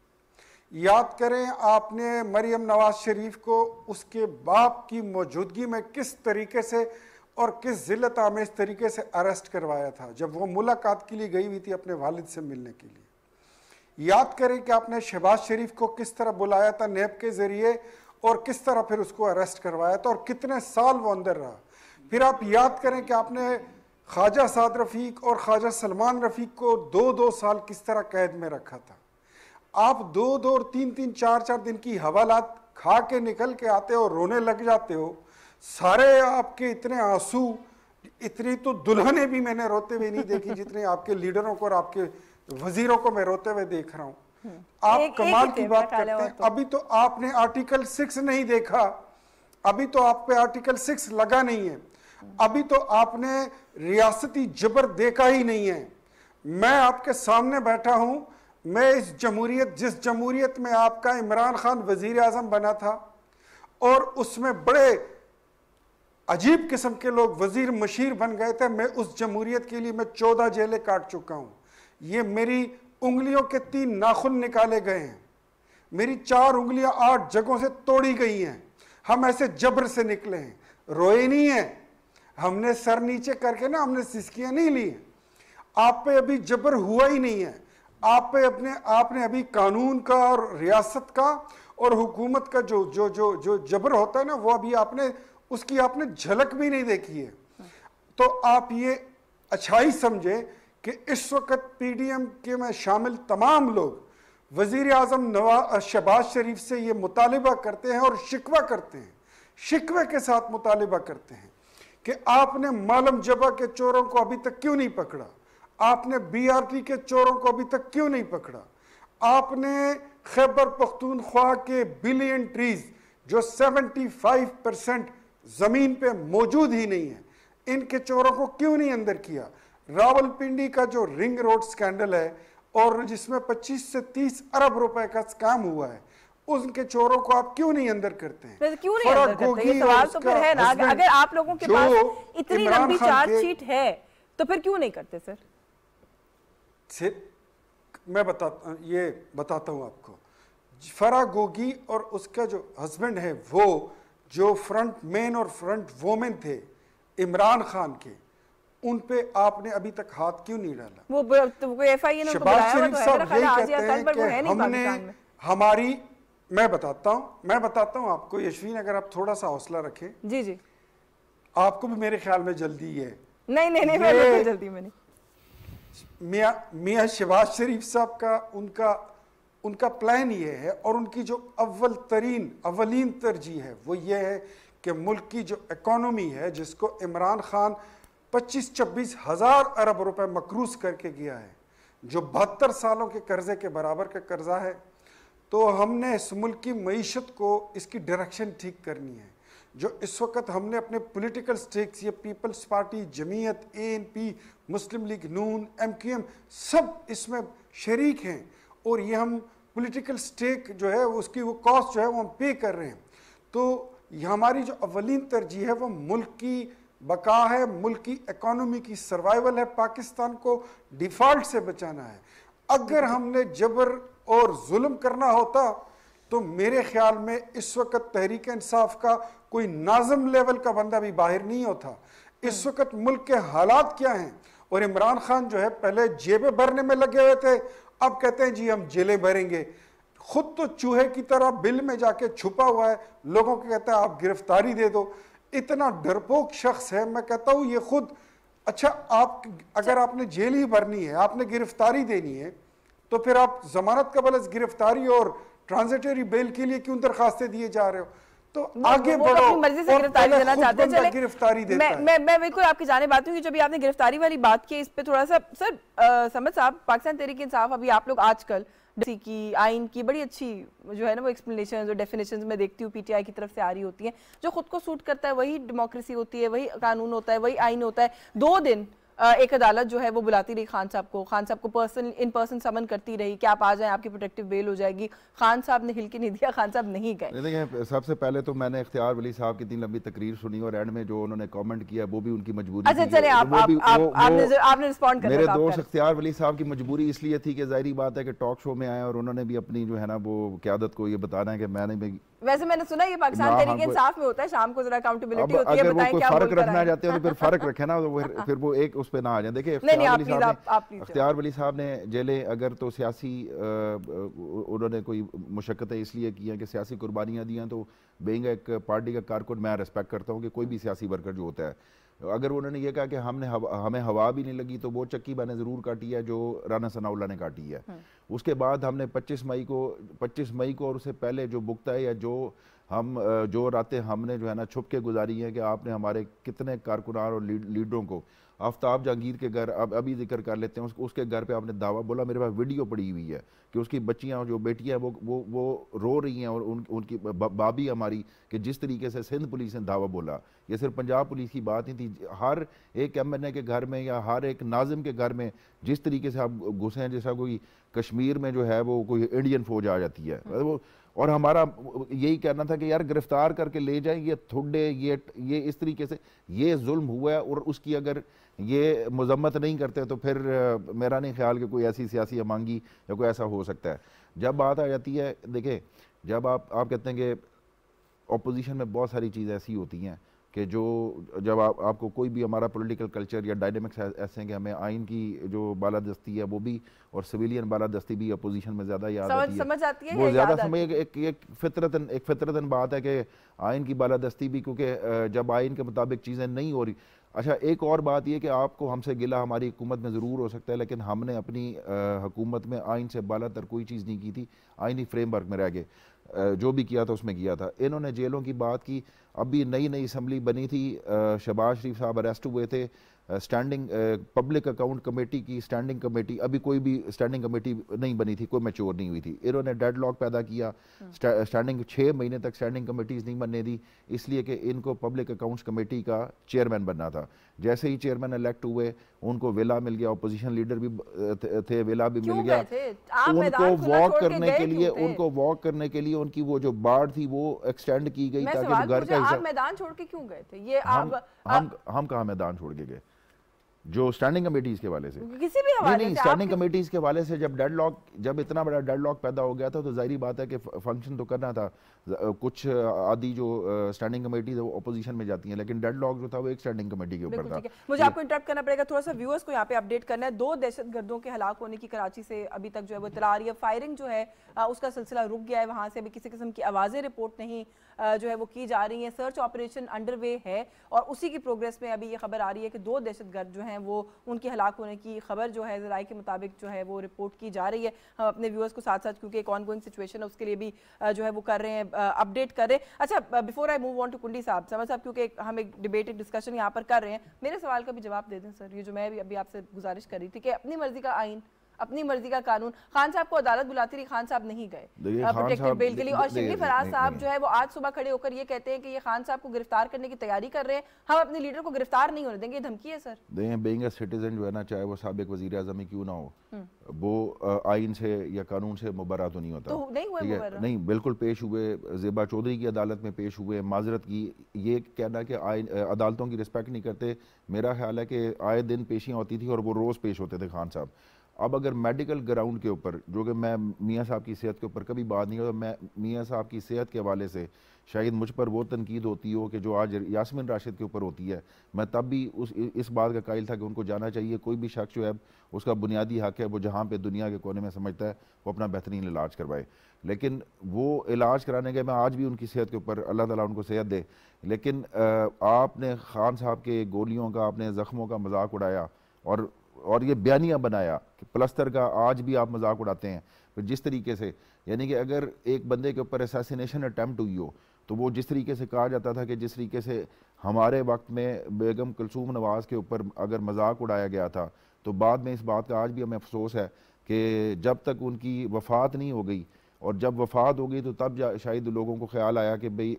याद करें आपने मरियम नवाज शरीफ को उसके बाप की मौजूदगी में किस तरीके से और किस जिल्लत आमेज तरीके से अरेस्ट करवाया था जब वो मुलाकात के लिए गई हुई थी अपने वालिद से मिलने के लिए। याद करें कि आपने शहबाज शरीफ को किस तरह बुलाया था नेब के जरिए और किस तरह फिर उसको अरेस्ट करवाया था और कितने साल वो अंदर रहा। फिर आप याद करें कि आपने ख्वाजा साद रफ़ीक और ख्वाजा सलमान रफ़ीक को 2-2 साल किस तरह कैद में रखा था। आप 2-2 और 3-3, 4-4 दिन की हवालात खा के निकल के आते हो, रोने लग जाते हो। सारे आपके इतने आंसू, इतनी तो दुल्हने भी मैंने रोते हुए नहीं देखी जितने आपके लीडरों को और आपके वजीरों को मैं रोते हुए देख रहा हूँ। आप कमाल की बात करते हैं। अभी तो आपने आर्टिकल 6 नहीं देखा, अभी तो आप पे आर्टिकल 6 लगा नहीं है, अभी तो आपने रियासती जबर देखा ही नहीं है। मैं आपके सामने बैठा हूं, मैं इस जमहूरियत, जिस जमहूरियत में आपका इमरान खान वजीर आजम बना था और उसमें बड़े अजीब किस्म के लोग वजीर मशीर बन गए थे, मैं उस जमहूरियत के लिए मैं 14 जेलें काट चुका हूं। ये मेरी उंगलियों के 3 नाखून निकाले गए हैं, मेरी 4 उंगलियां 8 जगहों से तोड़ी गई हैं। हम ऐसे जबर से निकले हैं, रोए नहीं है, हमने सर नीचे करके ना, हमने सिसकियां नहीं ली। आप पे अभी जबर हुआ ही नहीं है। आप पे आपने अभी कानून का और रियासत का और हुकूमत का जो जो जो जो जबर होता है ना, वो अभी आपने उसकी आपने झलक भी नहीं देखी है। तो आप ये अच्छाई समझे कि इस वक्त पीडीएम के में शामिल तमाम लोग वजीर आजम शहबाज शरीफ से ये मुतालिबा करते हैं और शिकवा करते हैं, शिकवे के साथ मुतालिबा करते हैं कि आपने मालम जबा के चोरों को अभी तक क्यों नहीं पकड़ा, आपने बीआरटी के चोरों को अभी तक क्यों नहीं पकड़ा, आपने खैबर पख्तूनख्वा के बिलियन ट्रीज जो 75% जमीन पे मौजूद ही नहीं है, इनके चोरों को क्यों नहीं अंदर किया। रावलपिंडी का जो रिंग रोड स्कैंडल है और जिसमें 25 से 30 अरब रुपए का स्कैम हुआ है, उनके चोरों को आप क्यों नहीं अंदर करते हैं? क्यों नहीं अंदर करते? ये सवाल तो फिर है ना, अगर आप लोगों के पास इतनी लंबी चार्जशीट है तो फिर क्यों नहीं करते सर? मैं बताता हूं आपको। फराह गोगी और उसका जो हस्बैंड है, वो जो फ्रंट मैन और फ्रंट वोमेन थे इमरान खान के, उन पे आपने अभी तक हाथ क्यों नहीं डाला? वो एफआईए ने उनको बुलाया हुआ तो है, मेरा ख्याल आज या कल, पर वो है नहीं पाकिस्तान में। हमारी मैं बताता हूं आपको यशवीन, अगर आप थोड़ा सा हौसला रखें। जी जी, आपको भी मेरे ख्याल में जल्दी है। नहीं मैं बिल्कुल जल्दी में नहीं। मियां शहबाज शरीफ साहब का उनका प्लान ये है और उनकी जो अवलीन तरजीह है वो ये है कि मुल्क की जो इकोनॉमी है, जिसको इमरान खान 25-26 हज़ार अरब रुपए मकरूज करके गया है, जो 72 सालों के कर्जे के बराबर का कर्जा है, तो हमने इस मुल्क की मईशत को, इसकी डायरेक्शन ठीक करनी है। जो इस वक्त हमने अपने पॉलिटिकल स्टेक्स, ये पीपल्स पार्टी, जमीयत, एएनपी, मुस्लिम लीग नून, एमक्यूएम, सब इसमें शरीक हैं और ये हम पॉलिटिकल स्टेक जो है उसकी वो कॉस्ट जो है वो हम पे कर रहे हैं। तो ये हमारी जो अवलीन तरजीह है वो मुल्क की बका है, मुल्क की इकोनॉमी की सर्वाइवल है, पाकिस्तान को डिफॉल्ट से बचाना है। अगर हमने जबर और जुल्म करना होता तो मेरे ख्याल में इस वक्त तहरीक इंसाफ का कोई नाज़म लेवल का बंदा भी बाहर नहीं होता। इस वक्त मुल्क के हालात क्या हैं, और इमरान खान जो है पहले जेबें भरने में लगे हुए थे, अब कहते हैं जी हम जेलें भरेंगे। खुद तो चूहे की तरह बिल में जाके छुपा हुआ है, लोगों को कहता है आप गिरफ्तारी दे दो। इतना डरपोक शख्स है, मैं कहता हूँ ये खुद। अच्छा, आप अगर आपने जेल ही भरनी है, आपने गिरफ्तारी देनी है, तो फिर आप जमानत कबल गिरफ्तारी और ट्रांजिटरी बेल के लिए क्यों दरखास्तें दिए जा रहे हो? तो आगे बढ़ो, अपनी मर्जी से गिरफ्तारी देना चाहते हैं। चले, गिरफ्तारी देता है। मैं बिल्कुल आपकी जानिब बात हूँ कि जब भी आपने गिरफ्तारी वाली बात की, इस पे थोड़ा सा सर समझ साहब, पाकिस्तान तहरीक इंसाफ, अभी आप लोग आजकल की आइन की बड़ी अच्छी जो है ना वो एक्सप्लेनेशन जो डेफिनेशंस में देखती हूँ पीटीआई की तरफ से आ रही होती हैं, जो खुद को सूट करता है वही डेमोक्रेसी होती है, वही कानून होता है, वही आइन होता है। 2 दिन एक अदालत जो है वो बुलाती रही खान साहब को इन पर्सन समन करती रही कि आप आ जाएं, आपकी प्रोटेक्टिव बेल हो जाएगी। खान साहब ने हिल के नहीं दिया, खान साहब नहीं गए। देखिए, सबसे पहले तो मैंने इख्तियार वली साहब की इतनी लंबी तकरीर सुनी और एंड में जो उन्होंने कमेंट किया वो भी उनकी मजबूरी। अच्छा चले, आपने रिस्पॉन्ड कर मेरे दोस्त इख्तियार वली साहब की मजबूरी इसलिए थी कि जाहिर बात है कि टॉक शो में आए और उन्होंने भी अपनी जो है ना वो क़यादत को ये बताना है कि मैंने वैसे मैंने सुना ये पाकिस्तान तहरीक इंसाफ में होता है, शाम को जरा अकाउंटेबिलिटी होती है, बताएं क्या फर्क रखना चाहते हैं तो फिर फर्क रखे ना, तो फिर वो एक उस पे ना आ जाए। देखिए, इख्तियार वली साहब ने जेलें अगर तो सियासी उन्होंने कोई मुशक्कतें इसलिए की हैं कि सियासी कुर्बानियाँ दी हैं, तो बीइंग एक पार्टी का कारकुन मैं रिस्पेक्ट करता हूँ कि कोई भी सियासी वर्कर जो होता है, अगर उन्होंने ये कहा कि हमें हवा भी नहीं लगी, तो वो चक्की मैंने ज़रूर काटी है जो राना सनाउल्लाह ने काटी है। उसके बाद हमने 25 मई को और उससे पहले जो बुकता है या जो रातें हमने जो है ना छुप के गुजारी हैं कि आपने हमारे कितने कारकुनान और लीडरों को, आफ्ताब जहांगीर के घर अब अभी जिक्र कर लेते हैं, उसके घर पे आपने दावा बोला, मेरे पास वीडियो पड़ी हुई है कि उसकी बच्चियां जो बेटियां वो रो रही हैं और उनकी बाबी हमारी कि जिस तरीके से सिंध पुलिस ने दावा बोला, ये सिर्फ पंजाब पुलिस की बात नहीं थी, हर एक MNA के घर में या हर एक नाजिम के घर में जिस तरीके से आप घुसे हैं, जैसा कोई कश्मीर में जो है वो कोई इंडियन फौज आ जाती है वो। और हमारा यही कहना था कि यार गिरफ्तार करके ले जाएं, ये थोड़े ये इस तरीके से ये जुल्म हुआ है, और उसकी अगर ये मजम्मत नहीं करते तो फिर मेरा नहीं ख्याल कि कोई ऐसी सियासी अमांगी या कोई ऐसा हो सकता है। जब बात आ जाती है, देखें, जब आप कहते हैं कि अपोजिशन में बहुत सारी चीज़ें ऐसी होती हैं कि जब आपको कोई भी हमारा पॉलिटिकल कल्चर या डायनेमिक्स ऐसे हैं कि हमें आइन की जो बालादस्ती है वो भी और सिविलियन बालादस्ती भी अपोजिशन में ज़्यादा याद आती है, वो ज़्यादा समझ एक फितरतन बात है कि आइन की बालादस्ती भी, क्योंकि जब आइन के मुताबिक चीज़ें नहीं हो रही। अच्छा, एक और बात यह कि आपको हमसे गिला हमारी हुकूमत में ज़रूर हो सकता है, लेकिन हमने अपनी हुकूमत में आइन से बालातर कोई चीज़ नहीं की थी, आइनी फ्रेमवर्क में रह गए, जो भी किया था उसमें किया था। इन्होंने जेलों की बात की, अभी नई असम्बली बनी थी, शहबाज शरीफ साहब अरेस्ट हुए थे, स्टैंडिंग पब्लिक अकाउंट कमेटी की स्टैंडिंग कमेटी, अभी कोई भी स्टैंडिंग कमेटी नहीं बनी थी, कोई मैच्योर नहीं हुई थी, इन्होंने डेडलॉक पैदा किया, स्टैंडिंग 6 महीने तक स्टैंडिंग कमेटीज़ नहीं बनने दी, इसलिए कि इनको पब्लिक अकाउंट्स कमेटी का चेयरमैन बनना था। जैसे ही चेयरमैन इलेक्ट हुए, उनको विला मिल गया, अपोजिशन लीडर भी थे, विला भी मिल गया, उनको वॉक करने के लिए उनकी वो जो बाढ़ थी वो एक्सटेंड की गई ताकि घर का आप मैदान छोड़ के क्यों गए थे? ये हम कहाँ मैदान छोड़ के गए? जो स्टैंडिंग कमेटीज के हवाले से, किसी भी हवाले नहीं, स्टैंडिंग कमेटीज के हवाले से जब इतना बड़ा डेडलॉक पैदा हो गया था तो जाहिर बात है कि फंक्शन तो करना था। कुछ आदि जो स्टैंडिंग कमेटीज है वो अपोजिशन में जाती हैं, लेकिन डेडलॉक जो था वो एक स्टैंडिंग कमेटी के ऊपर था। मुझे आपको इंटरप्ट करना पड़ेगा, थोड़ा सा व्यूअर्स को यहाँ पे अपडेट करना है। 2 दहशतगर्दों के हलाक होने की कराची से अभी तक जो है वो इत्तला आ रही है। फायरिंग जो है उसका सिलसिला रुक गया है, वहाँ से अभी किसी किस्म की आवाज़ें रिपोर्ट नहीं जो है वो की जा रही है। सर्च ऑपरेशन अंडरवे है और उसी की प्रोग्रेस में अभी ये खबर आ रही है कि 2 दहशतगर्द जो हैं वो उनके हलाक होने की खबर जो है ज़राए के मुताबिक जो है वो रिपोर्ट की जा रही है। हम अपने व्यूअर्स को साथ साथ, क्योंकि एक ऑनगोइंग सिचुएशन है, उसके लिए भी जो है वो कर रहे हैं, अपडेट कर रहे हैं। अच्छा, before I move on to Kundi sahab, समझ साहब, क्योंकि हम एक डिबेट, एक डिस्कशन यहाँ पर कर रहे हैं, मेरे सवाल का भी जवाब दे दें सर। ये जो मैं अभी आपसे गुजारिश कर रही थी कि अपनी मर्जी का आइन, अपनी मर्जी का कानून, खान साहब को अदालत बुलाती रही, खान साहब नहीं गए प्रोटेक्टेड बेल के लिए, और शिबली फराज साहब जो है वो आज सुबह खड़े होकर ये कहते हैं कि ये खान साहब को गिरफ्तार करने की तैयारी कर रहे हैं, हम अपने लीडर को गिरफ्तार नहीं होने देंगे। ये धमकी है सर। देखें, बीइंग अ सिटीजन जो है ना, चाहे वो साबिक वजीर आज़म ही क्यों ना हो, वो आइन से या कानून से मुबर्रा तो नहीं होता। तो नहीं हुए मुबर्रा? नहीं, बिल्कुल पेश हुए, ज़ेबा चौधरी की अदालत में पेश हुए, माजरत की। ये कहना कि आइन अदालतों की रिस्पेक्ट नहीं करते, मेरा ख्याल है कि आए दिन पेशियाँ होती थी और वो रोज़ पेश होते थे खान साहब। अब अगर मेडिकल ग्राउंड के ऊपर, जो कि मैं मियाँ साहब की सेहत के ऊपर कभी बात नहीं करता, मैं मियाँ साहब की सेहत के हवाले से शायद मुझ पर वो तनकीद होती हो कि जो आज यास्मीन राशिद के ऊपर होती है, मैं तब भी इस बात का कायल था कि उनको जाना चाहिए। कोई भी शख्स जो है उसका बुनियादी हक है वो जहाँ पे दुनिया के कोने में समझता है वो अपना बेहतरीन इलाज करवाए, लेकिन वो इलाज कराने के, मैं आज भी उनकी सेहत के ऊपर, अल्लाह ताला उनको सेहत दे, लेकिन आपने खान साहब के गोलियों का, आपने ज़ख्मों का मजाक उड़ाया और ये बयानियाँ बनाया कि प्लस्तर का आज भी आप मजाक उड़ाते हैं। फिर जिस तरीके से, यानी कि अगर एक बंदे के ऊपर असैसिनेशन अटैम्प्ट हुई हो तो वो जिस तरीके से कहा जाता था कि जिस तरीके से हमारे वक्त में बेगम कुलसूम नवाज़ के ऊपर अगर मजाक उड़ाया गया था, तो बाद में इस बात का आज भी हमें अफसोस है कि जब तक उनकी वफ़ात नहीं हो गई, और जब वफ़ात हो गई तो तब शायद लोगों को ख्याल आया कि भाई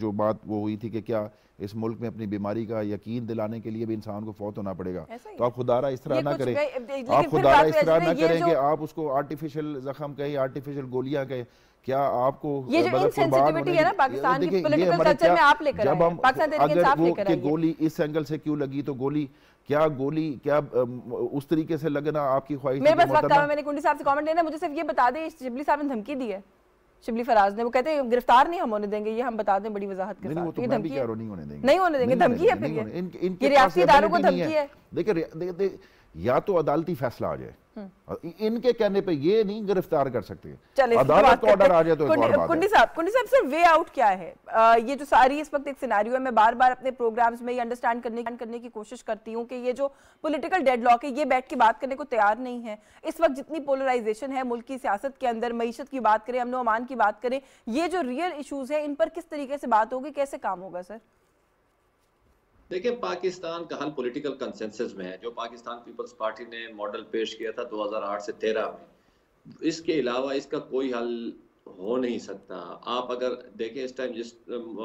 जो बात वो हुई थी कि क्या इस मुल्क में अपनी बीमारी का यकीन दिलाने के लिए भी इंसान को फौत होना पड़ेगा। तो आप खुदारा इस तरह ना करें, आप खुदारा इस तरह ना करें कि आप उसको आर्टिफिशियल जख्म कहें, आर्टिफिशियल गोलियां कहें। क्या आपको ये जो इनसेंसिटिविटी है ना पाकिस्तान की पॉलिटिकल कल्चर में आप लेकर आए, पाकिस्तान तहरीक इंसाफ लेकर आए, गोली इस एंगल से क्यों लगी, तो गोली क्या उस तरीके से लगना आपकी ख्वाहिश? मेरे पास वक्त है, मैंने कुंडी साहब से कमेंट लेना, मुझे सिर्फ ये बता दें, शिबली साहब ने धमकी दी है, शिबली फराज ने, वो कहते हैं गिरफ्तार नहीं हम होने देंगे, ये हम बता दें बड़ी वजाहत के साथ। ये धमकी है, नहीं होने देंगे, धमकी है, फिर ये रियासती इदारों को धमकी है। देखिए, या तो अदालती फैसला आ जाए इनके कहने पे ये नहीं गिरफ्तार कर सकते। चलिए, अदालत का ऑर्डर आ जाए तो एक और बात है। कुंडी साहब सर, वे आउट क्या है? ये जो सारी इस वक्त एक सिनेरियो है, मैं बार बार अपने प्रोग्राम्स में ये अंडरस्टैंड करने की कोशिश करती हूँ कि ये जो पॉलिटिकल डेडलॉक है, ये बैठ के बात करने को तैयार नहीं है। इस वक्त जितनी पोलराइजेशन है मुल्क की सियासत के अंदर, मईशत की बात करें, अमन व अमान की बात करें, ये जो रियल इशूज है इन पर किस तरीके से बात होगी, कैसे काम होगा सर? देखिए, पाकिस्तान का हल पॉलिटिकल कंसेंसस में है, जो पाकिस्तान पीपल्स पार्टी ने मॉडल पेश किया था 2008 से 13 में। इसके अलावा इसका कोई हल हो नहीं सकता। आप अगर देखें इस टाइम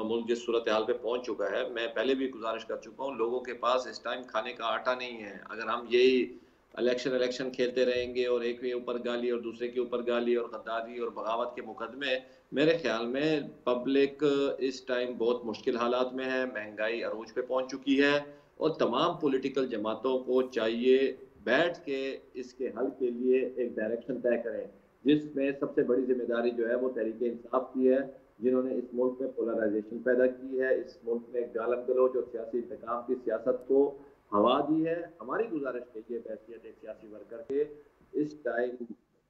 मुल्क जिस सूरत हाल पे पहुंच चुका है, मैं पहले भी गुजारिश कर चुका हूँ, लोगों के पास इस टाइम खाने का आटा नहीं है। अगर हम यही इलेक्शन खेलते रहेंगे और एक के ऊपर गाली और दूसरे के ऊपर गाली और गद्दारी और बगावत के मुकदमे, मेरे ख्याल में पब्लिक इस टाइम बहुत मुश्किल हालात में है। महंगाई अरूज पे पहुंच चुकी है और तमाम पॉलिटिकल जमातों को चाहिए बैठ के इसके हल के लिए एक डायरेक्शन तय करें, जिसमें सबसे बड़ी जिम्मेदारी जो है वो तहरीक इंसाफ की है, जिन्होंने इस मुल्क में पोलराइजेशन पैदा की है, इस मुल्क में गालम गलोच और सियासी इंतकाम की सियासत को हवा दी है। हमारी गुजारिश कीजिए हैसियत एक सियासी वर्कर के, इस टाइम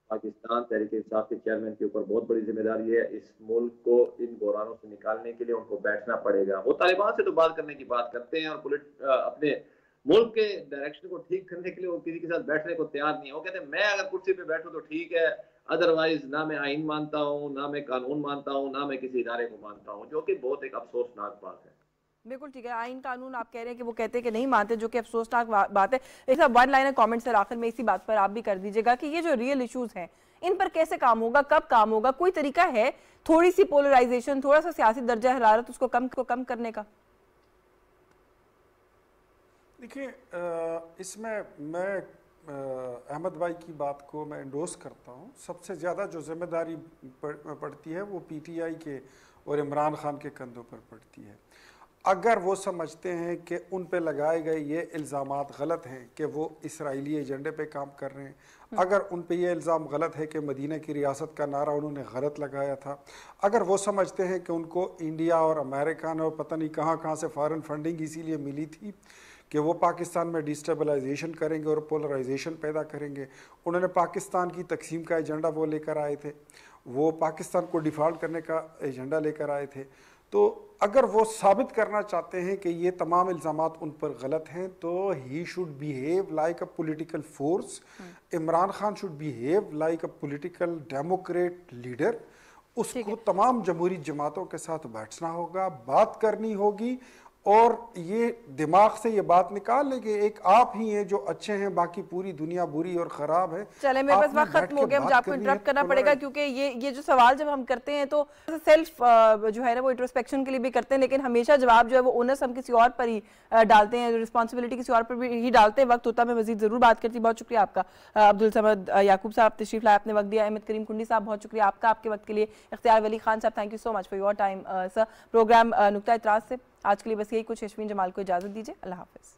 पाकिस्तान तहरीक इंसाफ के चेयरमैन के ऊपर बहुत बड़ी जिम्मेदारी है। इस मुल्क को इन बहरानों से निकालने के लिए उनको बैठना पड़ेगा। वो तालिबान से तो बात करने की बात करते हैं और अपने मुल्क के डायरेक्शन को ठीक करने के लिए वो किसी के साथ बैठने को तैयार नहीं है। वो कहते हैं मैं अगर कुर्सी पे बैठूं तो ठीक है, अदरवाइज ना मैं आइन मानता हूँ, ना मैं कानून मानता हूँ, ना मैं किसी इदारे को मानता हूँ, जो कि बहुत एक अफसोसनाक बात है। बिल्कुल ठीक है, आइन कानून आप कह रहे हैं कि वो कहते हैं कि नहीं मानते, जो कि अफसोसनाक बात है। एक वन लाइनर कमेंट सर आखिर में इसी बात पर आप भी कर दीजिएगा कि ये जो रियल इश्यूज हैं इन पर कैसे काम होगा, कब काम होगा, कोई तरीका है थोड़ी सी पोलराइजेशन, थोड़ा सा सियासी दर्जा हरारत उसको कम करने का? देखिए, इसमें मैं अहमद भाई की बात को मैं एंडोर्स करता हूँ। सबसे ज़्यादा जो जिम्मेदारी पड़ती है वो पीटीआई के और इमरान खान के कंधों पर पड़ती है। अगर वो समझते हैं कि उन पे लगाए गए ये इल्ज़ामात गलत हैं कि वो इसराइली एजेंडे पे काम कर रहे हैं, अगर उन पे ये इल्ज़ाम गलत है कि मदीना की रियासत का नारा उन्होंने गलत लगाया था, अगर वो समझते हैं कि उनको इंडिया और अमेरिका ने और पता नहीं कहाँ कहाँ से फॉरेन फंडिंग इसीलिए मिली थी कि वो पाकिस्तान में डिस्टेबलाइजेशन करेंगे और पोलराइजेशन पैदा करेंगे, उन्होंने पाकिस्तान की तकसीम का एजेंडा वो लेकर आए थे, वो पाकिस्तान को डिफ़ॉल्ट करने का एजेंडा लेकर आए थे, तो अगर वो साबित करना चाहते हैं कि ये तमाम इल्ज़ामात उन पर गलत हैं तो he should behave like a political force. Imran Khan should behave like a political Democrat leader. उसको तमाम जमहूरी जमातों के साथ बैठना होगा, बात करनी होगी और ये दिमाग से ये बात निकाल ले कि एक आप ही हैं जो अच्छे हैं, बाकी पूरी दुनिया बुरी और ख़राब है। चले मेरे पास वक्त खत्म हो गया, मुझे आपको इंटरप्ट करना पड़ेगा क्योंकि ये जो सवाल जब हम करते हैं तो सेल्फ जो है ना वो इंट्रोस्पेक्शन के लिए भी करते हैं, लेकिन हमेशा जवाब जो है वो ओनस हम किसी और पर ही डालते हैं, रिस्पॉन्सिबिलिटी किसी और पर भी ही डालते हैं। वक्त होता मैं मजीद ज़रूर बात करती। बहुत शुक्रिया आपका अब्दुल समद याकूब साहब, तशरीफ लाए, आपने वक्त दिया। अहमद करीम कुंडी साहब, बहुत शुक्रिया आपका आपके वक्त के लिए। इख्तियार Wali Khan sahab, thank you so much for your time sir. Program Nukta Etraz से आज के लिए बस यही कुछ। यशवीन जमाल को इजाज़त दीजिए। अल्लाह हाफ़िज़।